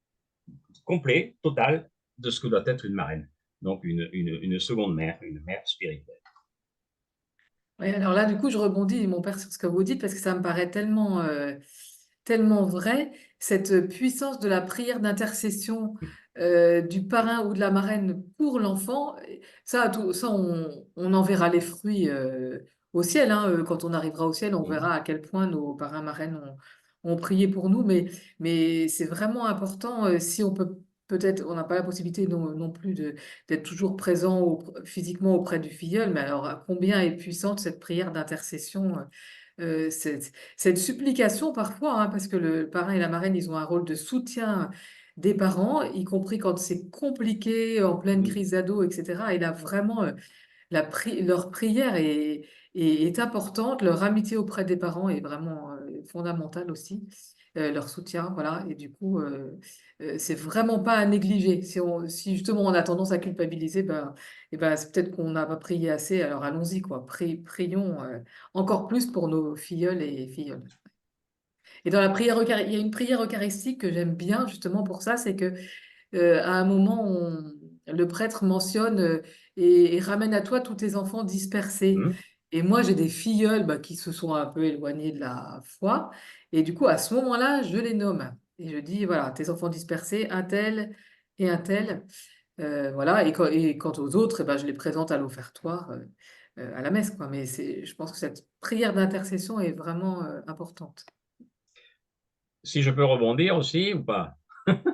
B: complet, total, de ce que doit être une marraine. Donc une seconde mère, une mère spirituelle.
A: Oui, alors là, du coup, je rebondis, mon père, sur ce que vous dites, parce que ça me paraît tellement vrai, cette puissance de la prière d'intercession du parrain ou de la marraine pour l'enfant. Ça, on en verra les fruits au ciel. Hein, quand on arrivera au ciel, on verra à quel point nos parrains, marraines ont prié pour nous, mais c'est vraiment important, si on peut, peut-être, on n'a pas la possibilité non plus d'être toujours présent physiquement auprès du filleul, mais alors combien est puissante cette prière d'intercession, cette supplication parfois, hein, parce que le parrain et la marraine, ils ont un rôle de soutien des parents, y compris quand c'est compliqué, en pleine
B: Mhm.
A: crise d'ado, etc. Et là, vraiment, leur prière est importante, leur amitié auprès des parents est vraiment fondamentale aussi, leur soutien, voilà. Et du coup, c'est vraiment pas à négliger. Si justement on a tendance à culpabiliser, c'est peut-être qu'on n'a pas prié assez, alors allons-y, quoi. Prions encore plus pour nos filleuls et filleules. Et dans la prière, il y a une prière eucharistique que j'aime bien justement pour ça, c'est que à un moment, le prêtre mentionne et ramène à toi tous tes enfants dispersés.
B: Mhm.
A: Et moi, j'ai des filleuls qui se sont un peu éloignés de la foi. Et du coup, à ce moment-là, je les nomme. Et je dis, voilà, tes enfants dispersés, un tel et un tel. Voilà. Et quant aux autres, je les présente à l'offertoire, à la messe, quoi. Mais je pense que cette prière d'intercession est vraiment importante.
B: Si je peux rebondir aussi ou pas?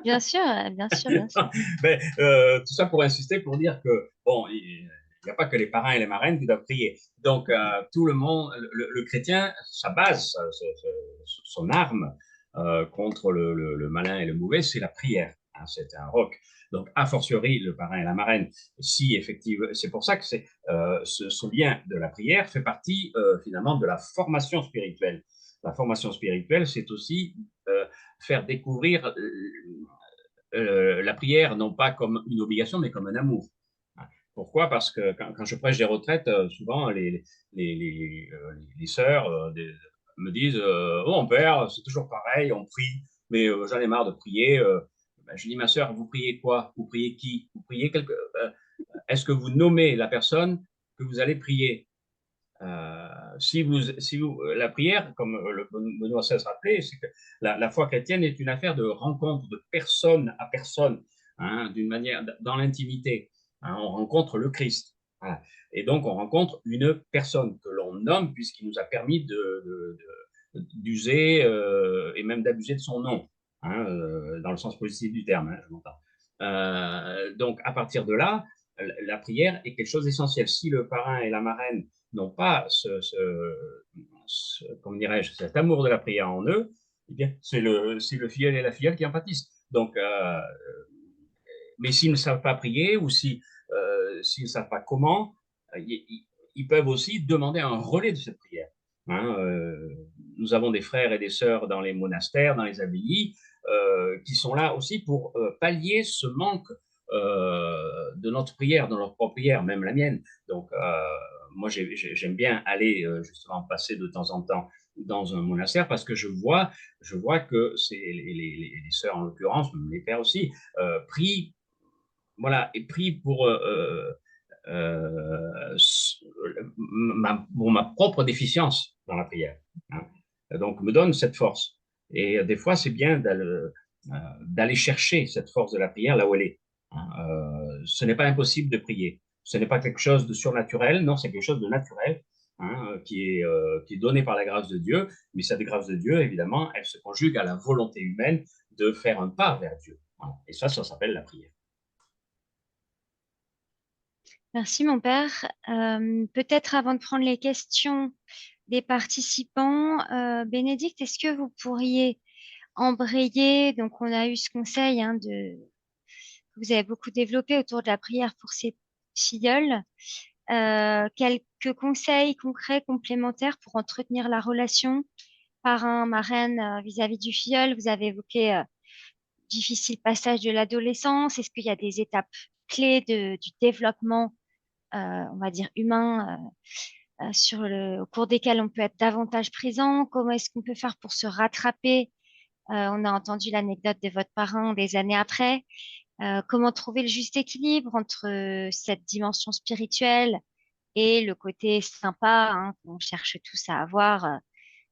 C: Bien sûr, bien sûr, bien sûr.
B: Mais, tout ça pour insister, pour dire que, bon, il n'y a pas que les parrains et les marraines qui doivent prier. Donc, tout le monde, le chrétien, sa base, son arme contre le malin et le mauvais, c'est la prière. Hein, c'est un roc. Donc, a fortiori, le parrain et la marraine, si effectivement, c'est pour ça que ce lien de la prière fait partie finalement de la formation spirituelle. La formation spirituelle, c'est aussi faire découvrir la prière, non pas comme une obligation, mais comme un amour. Pourquoi? Parce que quand je prêche des retraites, souvent les sœurs me disent oh, mon père, c'est toujours pareil, on prie, mais j'en ai marre de prier. Je dis ma sœur, vous priez quoi? Vous priez qui? Vous priez est-ce que vous nommez la personne que vous allez prier? La prière, comme le Benoît XVI rappelait, c'est que la foi chrétienne est une affaire de rencontre de personne à personne, hein, d'une manière dans l'intimité. Hein, on rencontre le Christ. Voilà. Et donc, on rencontre une personne que l'on nomme puisqu'il nous a permis d'user et même d'abuser de son nom, hein, dans le sens positif du terme, hein, je m'entends. Donc, à partir de là, la prière est quelque chose d'essentiel. Si le parrain et la marraine n'ont pas comment dirais-je, cet amour de la prière en eux, eh bien, c'est le filleul et la filleule qui en pâtissent. Donc, mais s'ils ne savent pas prier ou s'ils ne savent pas comment, ils peuvent aussi demander un relais de cette prière. Hein, nous avons des frères et des sœurs dans les monastères, dans les abbayes, qui sont là aussi pour pallier ce manque de notre prière, de notre propre prière, même la mienne. Donc, moi, j'aime bien aller justement passer de temps en temps dans un monastère parce que je vois que les sœurs en l'occurrence, les pères aussi, prient, voilà, et prient pour ma propre déficience dans la prière. Hein. Donc, me donne cette force. Et des fois, c'est bien d'aller chercher cette force de la prière là où elle est. Hein. Ce n'est pas impossible de prier. Ce n'est pas quelque chose de surnaturel, non, c'est quelque chose de naturel, hein, qui est donné par la grâce de Dieu. Mais cette grâce de Dieu, évidemment, elle se conjugue à la volonté humaine de faire un pas vers Dieu. Voilà. Et ça s'appelle la prière.
C: Merci, mon père. Peut-être avant de prendre les questions des participants, Bénédicte, est-ce que vous pourriez embrayer? Donc, on a eu ce conseil que vous avez beaucoup développé autour de la prière pour ces filleuls. Quelques conseils concrets complémentaires pour entretenir la relation parrain-marraine vis-à-vis du filleul. Vous avez évoqué difficile passage de l'adolescence. Est-ce qu'il y a des étapes clés du développement, on va dire humain, au cours desquelles on peut être davantage présent? Comment est-ce qu'on peut faire pour se rattraper? On a entendu l'anecdote de votre parrain des années après. Comment trouver le juste équilibre entre cette dimension spirituelle et le côté sympa, hein, qu'on cherche tous à avoir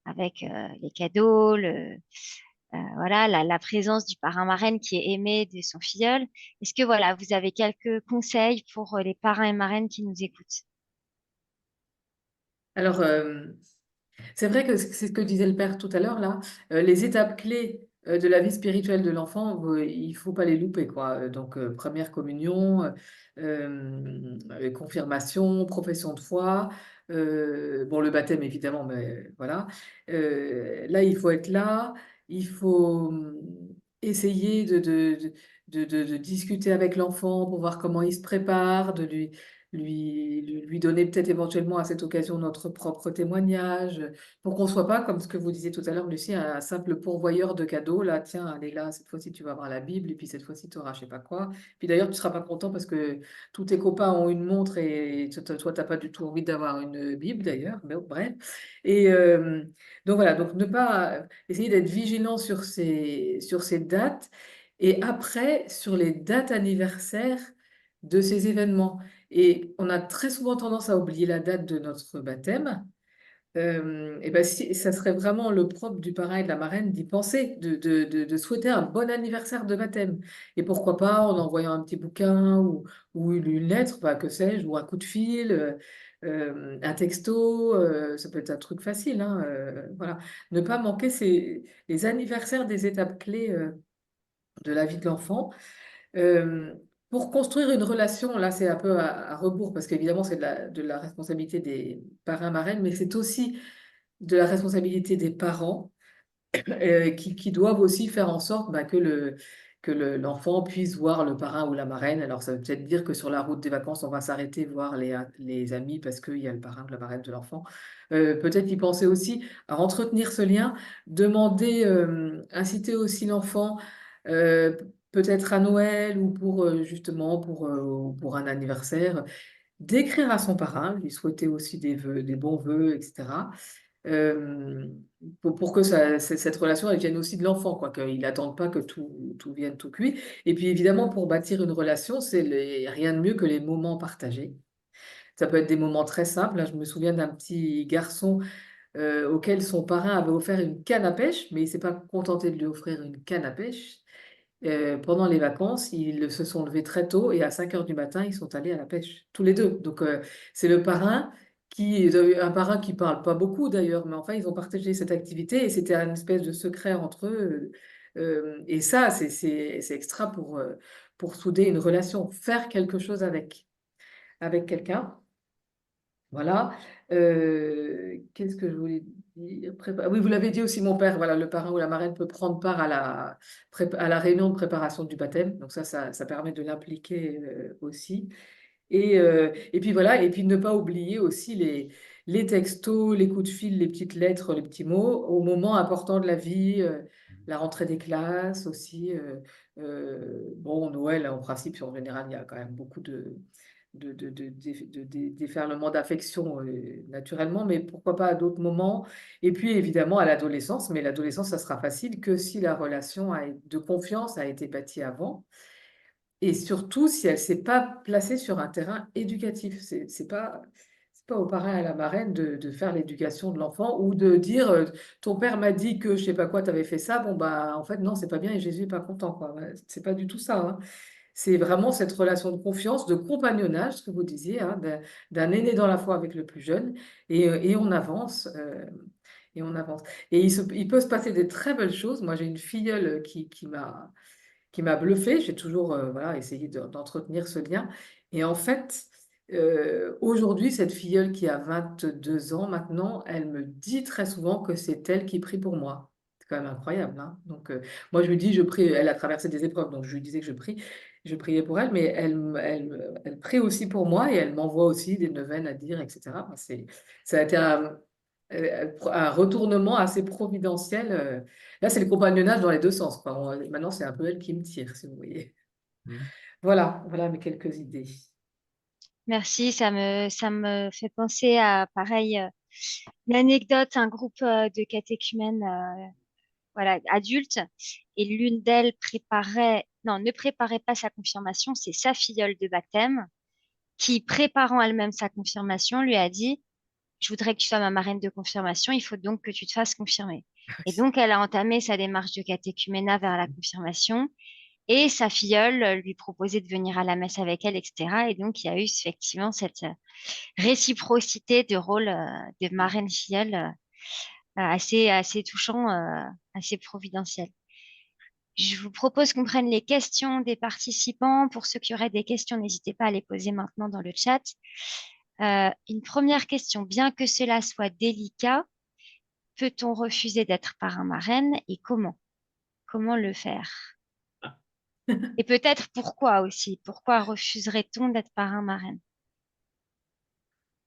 C: avec les cadeaux, voilà, la présence du parrain-marraine qui est aimé de son filleul. Est-ce que voilà, vous avez quelques conseils pour les parrains et marraines qui nous écoutent?
A: Alors, C'est vrai que c'est ce que disait le père tout à l'heure, là. Les étapes clés de la vie spirituelle de l'enfant, il faut pas les louper, quoi. Donc, première communion, confirmation, profession de foi, bon, le baptême, évidemment, mais voilà. Là, il faut être là, il faut essayer de discuter avec l'enfant pour voir comment il se prépare, de lui donner peut-être éventuellement à cette occasion notre propre témoignage, pour qu'on ne soit pas, comme ce que vous disiez tout à l'heure, Lucie, un simple pourvoyeur de cadeaux. Là, tiens, allez là, cette fois-ci, tu vas avoir la Bible, et puis cette fois-ci, tu auras je sais pas quoi. Puis d'ailleurs, tu ne seras pas content parce que tous tes copains ont une montre et toi, tu n'as pas du tout envie d'avoir une Bible, d'ailleurs. Mais bon, bref. Et donc voilà, donc ne pas essayer d'être vigilant sur ces dates et après, sur les dates anniversaires de ces événements. Et on a très souvent tendance à oublier la date de notre baptême. Et ben si, ça serait vraiment le propre du parrain et de la marraine d'y penser, de souhaiter un bon anniversaire de baptême. Et pourquoi pas en envoyant un petit bouquin ou une lettre, bah, que sais-je, ou un coup de fil, un texto, ça peut être un truc facile, hein, voilà. Ne pas manquer les anniversaires des étapes clés de la vie de l'enfant. Euh, pour construire une relation, là c'est un peu à rebours, parce qu'évidemment c'est de la responsabilité des parrains, marraines, mais c'est aussi de la responsabilité des parents qui doivent aussi faire en sorte bah, l'enfant puisse voir le parrain ou la marraine. Alors ça veut peut-être dire que sur la route des vacances, on va s'arrêter voir les amis parce qu'il y a le parrain ou la marraine de l'enfant. Peut-être y penser aussi à entretenir ce lien, demander, inciter aussi l'enfant, euh, peut-être à Noël ou pour justement pour un anniversaire, d'écrire à son parrain, lui souhaiter aussi des vœux, des bons vœux, etc. euh, pour que cette relation elle vienne aussi de l'enfant, quoi, qu'il n'attende pas que tout vienne tout cuit. Et puis évidemment, pour bâtir une relation, rien de mieux que les moments partagés. Ça peut être des moments très simples. Là, je me souviens d'un petit garçon auquel son parrain avait offert une canne à pêche, mais il s'est pas contenté de lui offrir une canne à pêche. Pendant les vacances, ils se sont levés très tôt et à 5 heures du matin, ils sont allés à la pêche, tous les deux. Donc, c'est le parrain un parrain qui parle pas beaucoup d'ailleurs, mais enfin, ils ont partagé cette activité et c'était une espèce de secret entre eux. Et ça, c'est extra pour souder une relation, faire quelque chose avec quelqu'un. Voilà. Qu'est-ce que je voulais dire? Oui, vous l'avez dit aussi, mon père, voilà, le parrain ou la marraine peut prendre part à la réunion de préparation du baptême. Donc ça permet de l'impliquer aussi. Et puis voilà, et puis ne pas oublier aussi les textos, les coups de fil, les petites lettres, les petits mots au moment important de la vie, la rentrée des classes aussi. Bon, Noël, en principe, en général, il y a quand même beaucoup de déferlement d'affection naturellement, mais pourquoi pas à d'autres moments. Et puis évidemment à l'adolescence, mais l'adolescence, ça sera facile que si la relation de confiance a été bâtie avant. Et surtout, si elle ne s'est pas placée sur un terrain éducatif, c'est pas au parrain et à la marraine de faire l'éducation de l'enfant ou de dire ton père m'a dit que je sais pas quoi, tu avais fait ça, bon bah en fait non, c'est pas bien et Jésus est pas content quoi. Ouais, c'est pas du tout ça, hein. C'est vraiment cette relation de confiance, de compagnonnage, ce que vous disiez, hein, d'un aîné dans la foi avec le plus jeune et on avance. Et on avance. Et il peut se passer des très belles choses. Moi, j'ai une filleule qui m'a bluffé. J'ai toujours voilà, essayé d'entretenir ce lien. Et en fait, aujourd'hui, cette filleule qui a 22 ans maintenant, elle me dit très souvent que c'est elle qui prie pour moi. C'est quand même incroyable, hein. Donc, moi, je lui dis, je prie. Elle a traversé des épreuves, donc je lui disais que je priais pour elle, mais elle prie aussi pour moi et elle m'envoie aussi des neuvaines à dire, etc. Enfin, ça a été un retournement assez providentiel. Là, c'est le compagnonnage dans les deux sens, quoi. Maintenant, c'est un peu elle qui me tire, si vous voyez.
B: Mhm.
A: Voilà mes quelques idées.
C: Merci, ça me fait penser à, pareil, une anecdote, un groupe de catéchumènes voilà, adultes, et l'une d'elles préparait, non, ne préparait pas sa confirmation, c'est sa filleule de baptême, qui, préparant elle-même sa confirmation, lui a dit, je voudrais que tu sois ma marraine de confirmation, il faut donc que tu te fasses confirmer. Et donc, elle a entamé sa démarche de catéchuménat vers la confirmation. Et sa filleule lui proposait de venir à la messe avec elle, etc. Et donc, il y a eu effectivement cette réciprocité de rôle de marraine-filleule. assez touchant, assez providentiel. Je vous propose qu'on prenne les questions des participants. Pour ceux qui auraient des questions, n'hésitez pas à les poser maintenant dans le chat. Une première question, bien que cela soit délicat, peut-on refuser d'être parrain-marraine et comment? Comment le faire? Et peut-être pourquoi aussi? Pourquoi refuserait-on d'être parrain-marraine?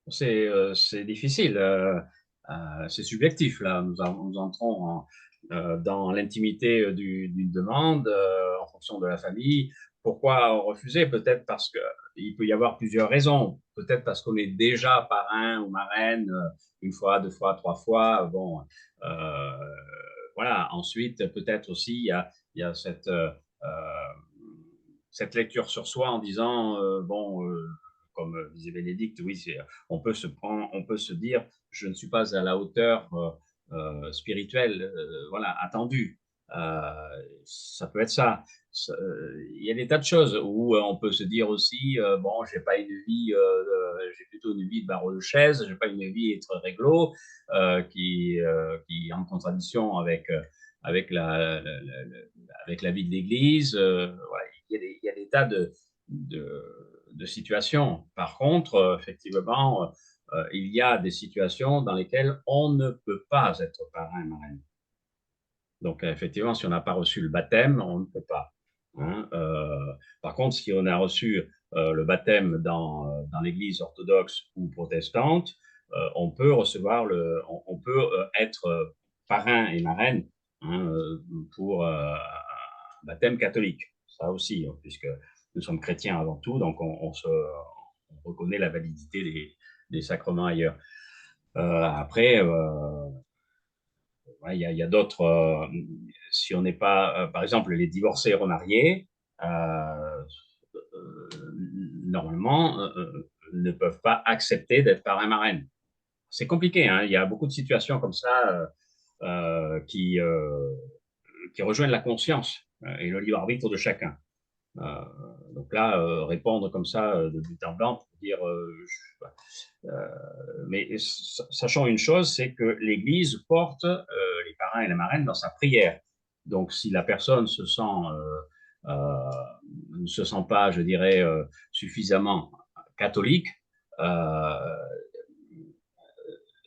B: C'est difficile, c'est subjectif là. Nous entrons dans l'intimité d'une demande en fonction de la famille. Pourquoi refuser? Peut-être parce qu'il peut y avoir plusieurs raisons. Peut-être parce qu'on est déjà parrain ou marraine une fois, deux fois, trois fois. Bon, euh, voilà. Ensuite, peut-être aussi il y a cette lecture sur soi en disant bon. Comme disait Bénédicte, oui, on peut se dire, je ne suis pas à la hauteur spirituelle, voilà, attendue. Ça peut être ça. Il y a des tas de choses où on peut se dire aussi, bon, j'ai pas une vie, j'ai plutôt une vie de barreau de chaise, j'ai pas une vie être réglo, qui est en contradiction avec avec la vie de l'Église. Voilà, il y a des tas de situations. Par contre, effectivement, il y a des situations dans lesquelles on ne peut pas être parrain et marraine. Donc, effectivement, si on n'a pas reçu le baptême, on ne peut pas. Hein. Par contre, si on a reçu le baptême dans l'Église orthodoxe ou protestante, on peut recevoir on peut être parrain et marraine, hein, pour un baptême catholique. Ça aussi, hein, puisque nous sommes chrétiens avant tout, donc on reconnaît la validité des sacrements ailleurs. Après, ouais, il y a d'autres. Si on n'est pas, par exemple, les divorcés remariés, normalement, ne peuvent pas accepter d'être parrain marraine. C'est compliqué, hein. Il y a beaucoup de situations comme ça qui rejoignent la conscience et le libre arbitre de chacun. Donc là, répondre comme ça de but en blanc pour dire. Mais sachant une chose, c'est que l'Église porte les parrains et les marraines dans sa prière. Donc, si la personne ne se sent pas, je dirais, suffisamment catholique, euh,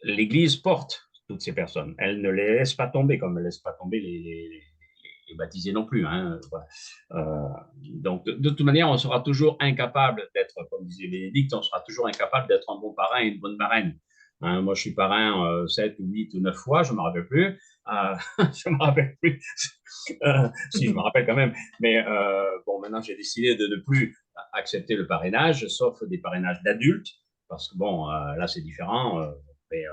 B: l'Église porte toutes ces personnes. Elle ne les laisse pas tomber, comme elle ne laisse pas tomber les baptisés non plus. Hein. Voilà. Donc, de toute manière, on sera toujours incapable d'être, comme disait Bénédicte, on sera toujours incapable d'être un bon parrain et une bonne marraine. Hein, moi, je suis parrain 7 ou 8 ou 9 fois, je ne me rappelle plus. Je ne me rappelle plus. Si, je me rappelle quand même. Mais bon, maintenant, j'ai décidé de ne plus accepter le parrainage, sauf des parrainages d'adultes, parce que bon, là, c'est différent. Mais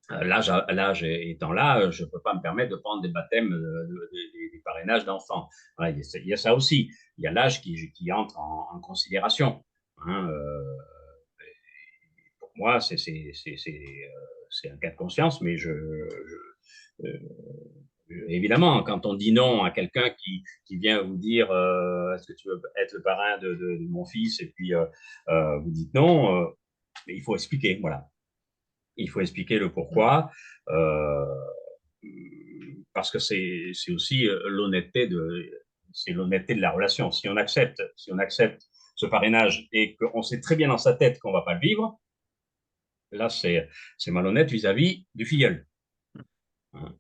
B: l'âge étant là, je ne peux pas me permettre de prendre des baptêmes, des parrainages d'enfants. Voilà, il y a ça aussi. Il y a l'âge qui entre en considération. Hein, pour moi, c'est un cas de conscience, mais évidemment, quand on dit non à quelqu'un qui vient vous dire est-ce que tu veux être le parrain de mon fils, et puis vous dites non, il faut expliquer. Voilà. Il faut expliquer le pourquoi, parce que c'est aussi c'est l'honnêteté de la relation. Si on accepte ce parrainage et qu'on sait très bien dans sa tête qu'on ne va pas le vivre, là, c'est malhonnête vis-à-vis du filleul. Hein,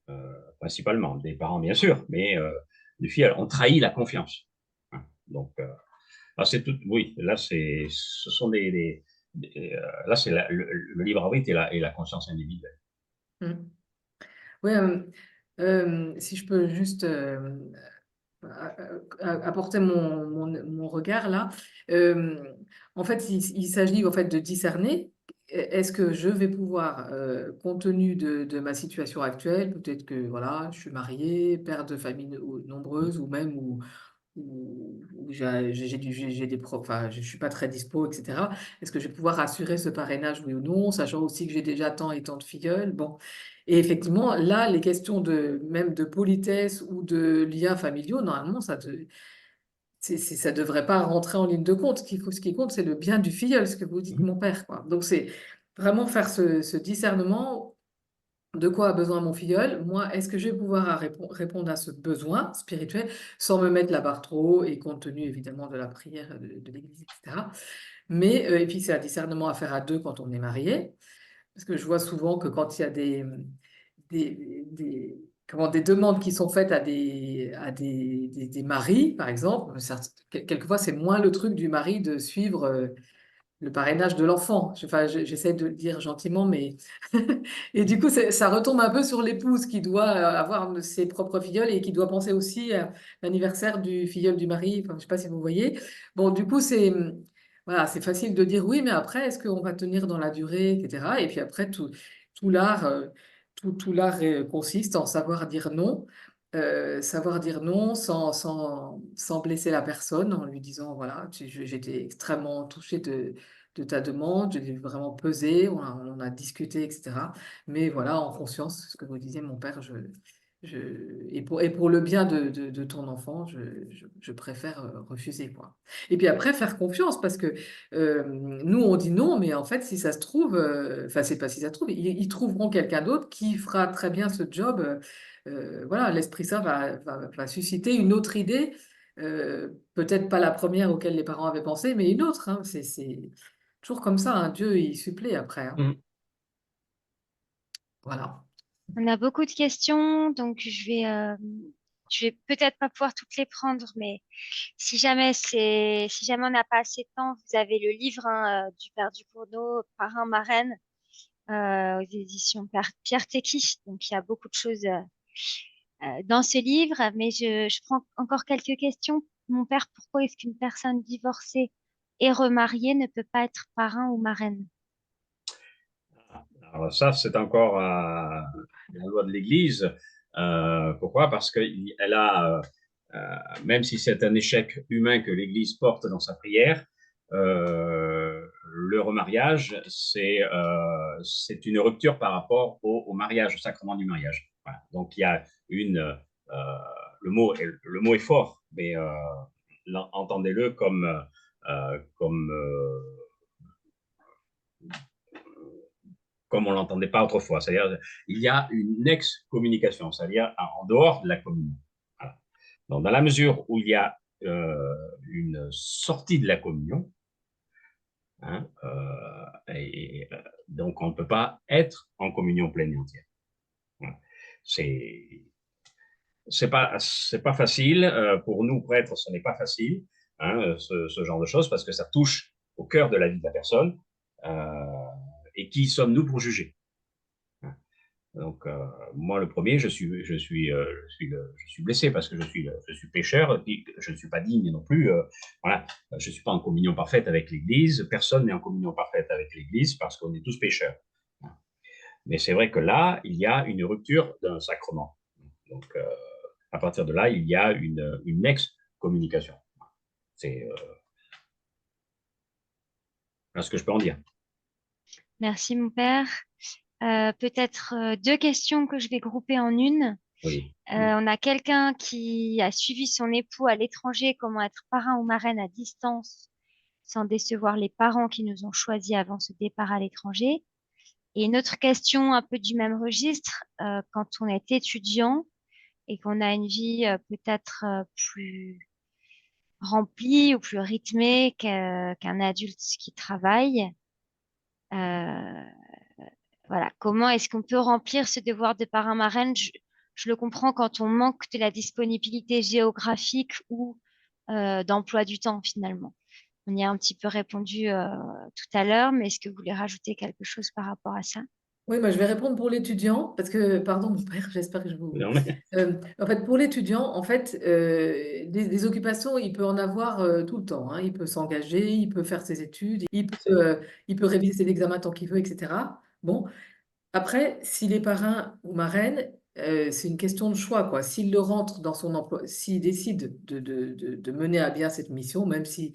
B: principalement, des parents, bien sûr, mais du filleul. On trahit la confiance. Hein, donc, là, c'est tout. Oui, là, ce sont là, c'est le libre arbitre et la conscience individuelle.
A: Mm. Oui, si je peux juste apporter mon regard là. En fait, il s'agit en fait de discerner. Est-ce que je vais pouvoir, compte tenu de ma situation actuelle, peut-être que voilà, je suis mariée, père de famille nombreuse, ou même où j'ai des profs, enfin, je suis pas très dispo, etc. Est-ce que je vais pouvoir assurer ce parrainage, oui ou non, sachant aussi que j'ai déjà tant et tant de filleuls. Bon. Et effectivement, là, les questions même de politesse ou de liens familiaux, normalement, ça devrait pas rentrer en ligne de compte. Ce qui compte, c'est le bien du filleul, ce que vous dites, mon père, quoi. Donc, c'est vraiment faire ce discernement de quoi a besoin mon filleul? Moi, est-ce que je vais pouvoir répondre à ce besoin spirituel sans me mettre la barre trop haut et compte tenu évidemment de la prière de l'Église, etc. Mais, et puis c'est un discernement à faire à deux quand on est marié, parce que je vois souvent que quand il y a des demandes qui sont faites à des maris, par exemple, quelquefois c'est moins le truc du mari de suivre le parrainage de l'enfant. Enfin, j'essaie de le dire gentiment, mais et du coup, ça retombe un peu sur l'épouse qui doit avoir ses propres filleuls et qui doit penser aussi à l'anniversaire du filleul du mari. Enfin, je ne sais pas si vous voyez. Bon, du coup, voilà, c'est facile de dire oui, mais après, est-ce qu'on va tenir dans la durée, etc. Et puis après, tout l'art, tout l'art consiste en savoir dire non sans blesser la personne, en lui disant, voilà, j'étais extrêmement touchée de ta demande, j'ai vraiment pesé, on a discuté, etc. Mais voilà, en conscience, ce que vous disiez, mon père, je, et pour le bien de ton enfant, je préfère refuser, quoi. Et puis après, faire confiance, parce que nous, on dit non, mais en fait, si ça se trouve, enfin, c'est pas si ça se trouve, ils trouveront quelqu'un d'autre qui fera très bien ce job. Voilà, l'Esprit Saint va susciter une autre idée, peut-être pas la première auquel les parents avaient pensé, mais une autre, hein. C'est toujours comme ça, hein. Dieu, il supplée après, hein.
B: Mhm.
A: Voilà.
C: On a beaucoup de questions, donc je vais peut-être pas pouvoir toutes les prendre, mais si jamais on n'a pas assez de temps, vous avez le livre hein, du Père Ducournau, Parrain Marraine, aux éditions Pierre Tecky. Donc il y a beaucoup de choses dans ce livre, mais je prends encore quelques questions. Mon père, pourquoi est-ce qu'une personne divorcée et remariée ne peut pas être parrain ou marraine?
B: Alors ça, c'est encore la loi de l'Église. Pourquoi? Parce qu'elle a, même si c'est un échec humain que l'Église porte dans sa prière, le remariage, c'est une rupture par rapport au mariage, au sacrement du mariage. Voilà. Donc il y a le mot est fort, mais entendez-le comme on l'entendait pas autrefois. C'est-à-dire, il y a une excommunication, c'est-à-dire en dehors de la communion. Voilà. Donc, dans la mesure où il y a une sortie de la communion, hein, donc on ne peut pas être en communion pleine et entière. Voilà. C'est pas facile pour nous prêtres, ce n'est pas facile hein, ce genre de choses parce que ça touche au cœur de la vie de la personne. Et qui sommes-nous pour juger? Donc, moi, le premier, je suis blessé parce que je suis pécheur, et je ne suis pas digne non plus. Voilà, je ne suis pas en communion parfaite avec l'Église. Personne n'est en communion parfaite avec l'Église parce qu'on est tous pécheurs. Mais c'est vrai que là, il y a une rupture d'un sacrement. Donc, à partir de là, il y a une ex-communication. C'est ce que je peux en dire.
C: Merci, mon père. Peut-être deux questions que je vais grouper en une.
B: Oui.
C: On a quelqu'un qui a suivi son époux à l'étranger, comment être parrain ou marraine à distance sans décevoir les parents qui nous ont choisis avant ce départ à l'étranger. Et une autre question un peu du même registre, quand on est étudiant et qu'on a une vie peut-être plus remplie ou plus rythmée qu'un adulte qui travaille, euh, voilà, comment est-ce qu'on peut remplir ce devoir de parrain marraine? Je le comprends quand on manque de la disponibilité géographique ou d'emploi du temps finalement. On y a un petit peu répondu tout à l'heure, mais est-ce que vous voulez rajouter quelque chose par rapport à ça?
A: Oui, je vais répondre pour l'étudiant, parce que, pardon, mon père, j'espère que je vous...
B: Non, mais...
A: En fait, pour l'étudiant, en fait, des occupations, il peut en avoir tout le temps, hein. Il peut s'engager, il peut faire ses études, il peut réviser ses examens tant qu'il veut, etc. Bon, après, s'il est parrain ou marraine, c'est une question de choix, quoi. S'il le rentre dans son emploi, s'il décide de mener à bien cette mission, même si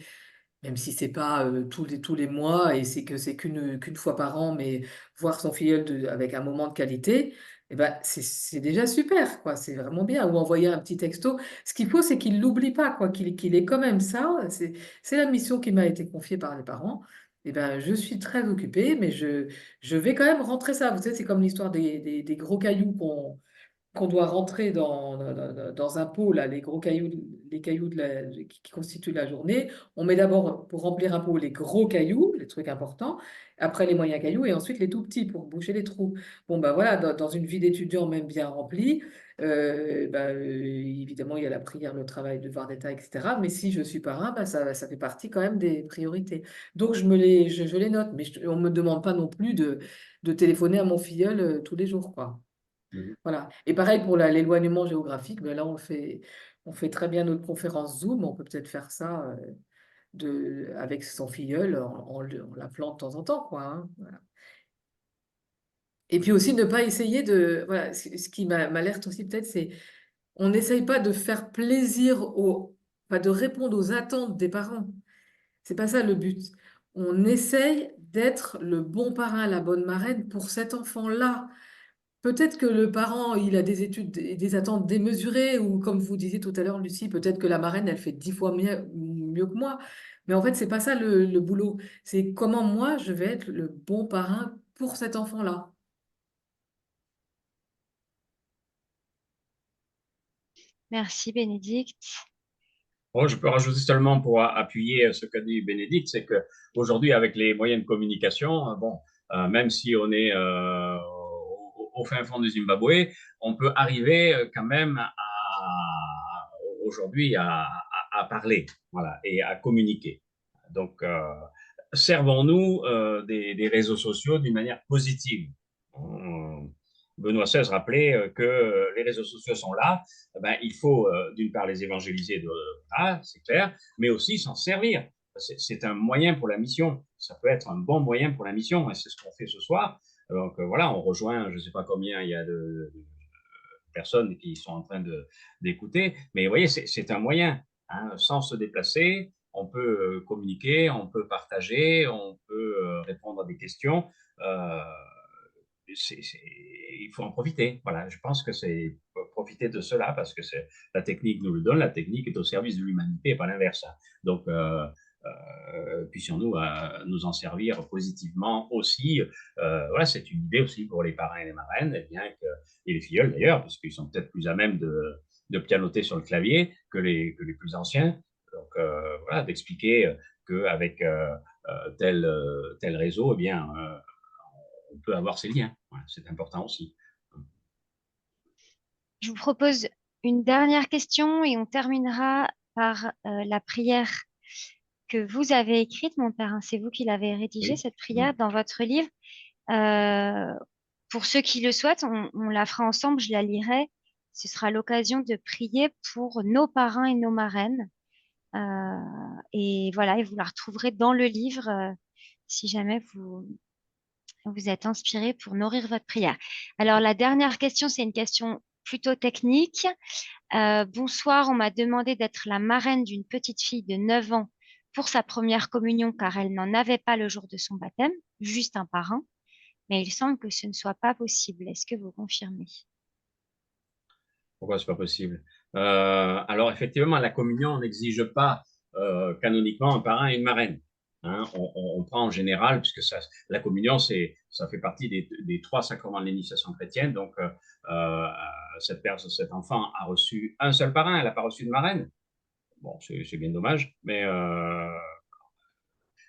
A: c'est pas tous les mois et c'est qu'une fois par an, mais voir son filleul avec un moment de qualité, eh ben, c'est déjà super, quoi. C'est vraiment bien. Ou envoyer un petit texto. Ce qu'il faut, c'est qu'il l'oublie pas, quoi. Qu'il ait quand même ça. C'est la mission qui m'a été confiée par les parents. Eh ben, je suis très occupée, mais je vais quand même rentrer ça. Vous savez, c'est comme l'histoire des gros cailloux qu'on doit rentrer dans un pot, là, les cailloux qui constituent la journée. On met d'abord, pour remplir un pot, les gros cailloux, les trucs importants, après les moyens cailloux, et ensuite les tout petits pour boucher les trous. Bon, ben voilà, dans une vie d'étudiant même bien remplie, évidemment, il y a la prière, le travail, le devoir d'État, etc. Mais si je suis parrain, ben ça fait partie quand même des priorités. Donc, je les note, mais on ne me demande pas non plus de téléphoner à mon filleul tous les jours, quoi.
B: Mhm.
A: Voilà. Et pareil pour l'éloignement géographique, mais là, on fait très bien notre conférence Zoom. On peut peut-être faire ça avec son filleul en l'appelant de temps en temps, quoi, hein. Voilà. Et puis aussi, ne pas essayer de... Voilà, ce qui m'alerte aussi peut-être, c'est on n'essaye pas de faire plaisir pas de répondre aux attentes des parents. C'est pas ça le but. On essaye d'être le bon parrain, la bonne marraine pour cet enfant-là. Peut-être que le parent, il a des études et des attentes démesurées, ou comme vous disiez tout à l'heure, Lucie, peut-être que la marraine, elle fait 10 fois mieux que moi. Mais en fait, c'est pas ça le boulot. C'est comment moi, je vais être le bon parrain pour cet enfant-là.
C: Merci, Bénédicte.
B: Bon, je peux rajouter seulement pour appuyer ce qu'a dit Bénédicte, c'est qu'aujourd'hui, avec les moyens de communication, bon, même si on est au fin fond du Zimbabwe, on peut arriver quand même aujourd'hui à parler, voilà, et à communiquer. Donc, servons-nous des réseaux sociaux d'une manière positive. Benoît XVI rappelait que les réseaux sociaux sont là. Ben, il faut d'une part les évangéliser, c'est clair, mais aussi s'en servir. C'est un moyen pour la mission. Ça peut être un bon moyen pour la mission, et c'est ce qu'on fait ce soir. Donc voilà, on rejoint, je ne sais pas combien il y a de personnes qui sont en train d'écouter, mais vous voyez, c'est un moyen. Hein, sans se déplacer, on peut communiquer, on peut partager, on peut répondre à des questions. Euh, il faut en profiter. Voilà, je pense que c'est profiter de cela parce que la technique nous le donne, la technique est au service de l'humanité et pas l'inverse. Donc, puissions-nous nous en servir positivement aussi. Voilà, c'est une idée aussi pour les parrains et les marraines, et les filleuls d'ailleurs, puisqu'ils sont peut-être plus à même de pianoter sur le clavier que les plus anciens. Donc, voilà, d'expliquer qu'avec tel réseau, eh bien, on peut avoir ces liens. Voilà, c'est important aussi.
C: Je vous propose une dernière question et on terminera par la prière que vous avez écrite, mon père, hein. C'est vous qui l'avez rédigée,
B: Oui.
C: cette prière, dans votre livre. Euh, pour ceux qui le souhaitent, on la fera ensemble, je la lirai. Ce sera l'occasion de prier pour nos parrains et nos marraines. Euh, et voilà, et vous la retrouverez dans le livre si jamais vous êtes inspiré pour nourrir votre prière. Alors, la dernière question, c'est une question plutôt technique. Bonsoir, on m'a demandé d'être la marraine d'une petite fille de 9 ans pour sa première communion car elle n'en avait pas le jour de son baptême, juste un parrain, mais il semble que ce ne soit pas possible. Est-ce que vous confirmez?
B: Pourquoi c'est pas possible? Alors effectivement, la communion n'exige pas canoniquement un parrain et une marraine. Hein, on prend en général, puisque la communion, ça fait partie des trois sacrements de l'initiation chrétienne. Donc, cet enfant a reçu un seul parrain, elle n'a pas reçu de marraine. Bon, c'est bien dommage, mais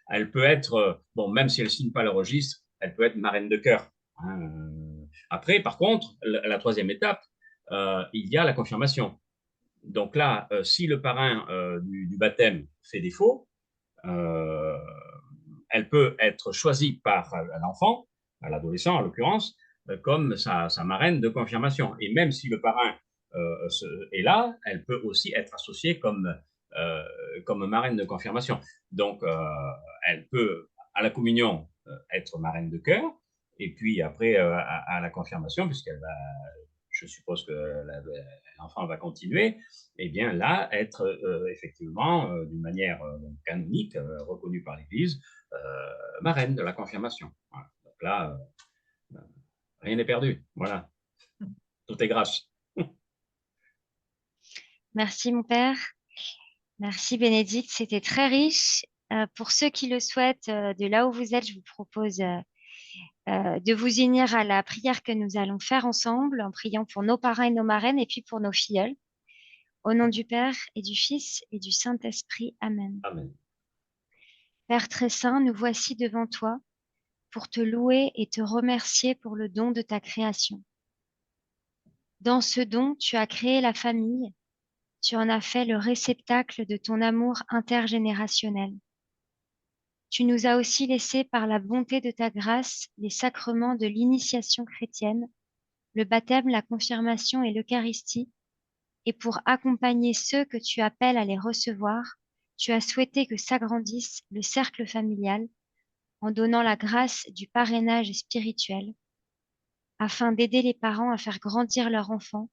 B: elle peut être, bon, même si elle ne signe pas le registre, elle peut être marraine de cœur. Hein. Après, par contre, la troisième étape, il y a la confirmation. Donc là, si le parrain du baptême fait défaut, euh, elle peut être choisie par l'enfant, l'adolescent en l'occurrence, comme sa marraine de confirmation. Et même si le parrain est là, elle peut aussi être associée euh, comme marraine de confirmation. Donc, elle peut, à la communion, être marraine de cœur, et puis après, à la confirmation, puisqu'elle va, je suppose que l'enfant va continuer, eh bien là, être effectivement, d'une manière canonique, reconnue par l'Église, marraine de la confirmation. Voilà. Donc là, rien n'est perdu. Voilà, tout est grâce.
C: Merci, mon père. Merci, Bénédicte. C'était très riche. Pour ceux qui le souhaitent, de là où vous êtes, je vous propose de vous unir à la prière que nous allons faire ensemble en priant pour nos parrains et nos marraines et puis pour nos filleuls. Au nom du Père et du Fils et du Saint-Esprit. Amen.
B: Amen.
C: Père très saint, nous voici devant toi pour te louer et te remercier pour le don de ta création. Dans ce don, tu as créé la famille, tu en as fait le réceptacle de ton amour intergénérationnel. Tu nous as aussi laissé par la bonté de ta grâce les sacrements de l'initiation chrétienne, le baptême, la confirmation et l'Eucharistie, et pour accompagner ceux que tu appelles à les recevoir, tu as souhaité que s'agrandisse le cercle familial en donnant la grâce du parrainage spirituel, afin d'aider les parents à faire grandir leur enfant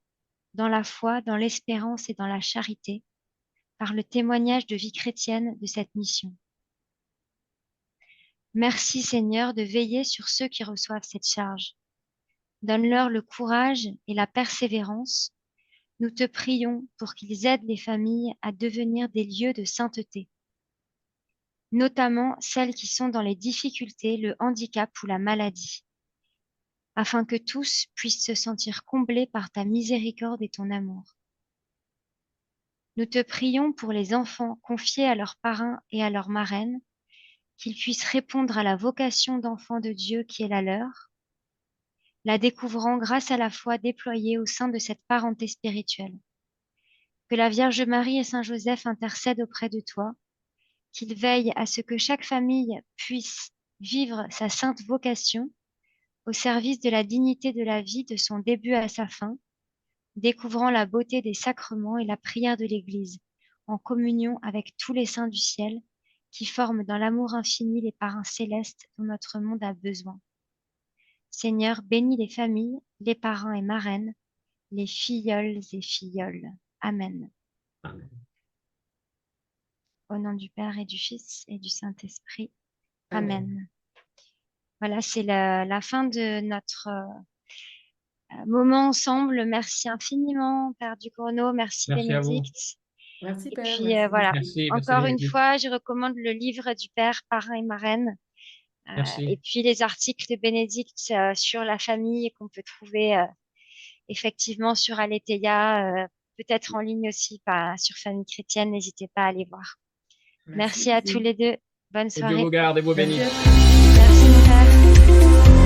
C: dans la foi, dans l'espérance et dans la charité, par le témoignage de vie chrétienne de cette mission. Merci Seigneur de veiller sur ceux qui reçoivent cette charge. Donne-leur le courage et la persévérance. Nous te prions pour qu'ils aident les familles à devenir des lieux de sainteté, notamment celles qui sont dans les difficultés, le handicap ou la maladie, afin que tous puissent se sentir comblés par ta miséricorde et ton amour. Nous te prions pour les enfants confiés à leurs parrains et à leurs marraines, qu'ils puissent répondre à la vocation d'enfants de Dieu qui est la leur, la découvrant grâce à la foi déployée au sein de cette parenté spirituelle. Que la Vierge Marie et Saint Joseph intercèdent auprès de toi, qu'ils veillent à ce que chaque famille puisse vivre sa sainte vocation au service de la dignité de la vie de son début à sa fin, découvrant la beauté des sacrements et la prière de l'Église, en communion avec tous les saints du ciel, qui forment dans l'amour infini les parrains célestes dont notre monde a besoin. Seigneur, bénis les familles, les parrains et marraines, les filleuls et filleules. Amen.
B: Amen.
C: Au nom du Père et du Fils et du Saint-Esprit.
A: Amen.
C: Amen. Voilà, c'est la fin de notre moment ensemble. Merci infiniment, Père Ducournau. Merci
B: Merci à vous.
C: Bénédicte.
A: Merci
C: Et
A: Père,
C: puis
A: merci.
C: voilà,
B: Merci
C: encore une
B: Bénédicte.
C: fois, je recommande le livre du Père, parrain et marraine.
B: Merci.
C: Et puis les articles de Bénédicte sur la famille qu'on peut trouver effectivement sur Aletheia, peut-être en ligne aussi sur Famille Chrétienne. N'hésitez pas à aller voir. Merci à tous les deux. Bonne
B: Que Dieu
C: soirée.
B: vous garde et vous bénisse.
A: Merci à tous.
C: Merci, mon Père.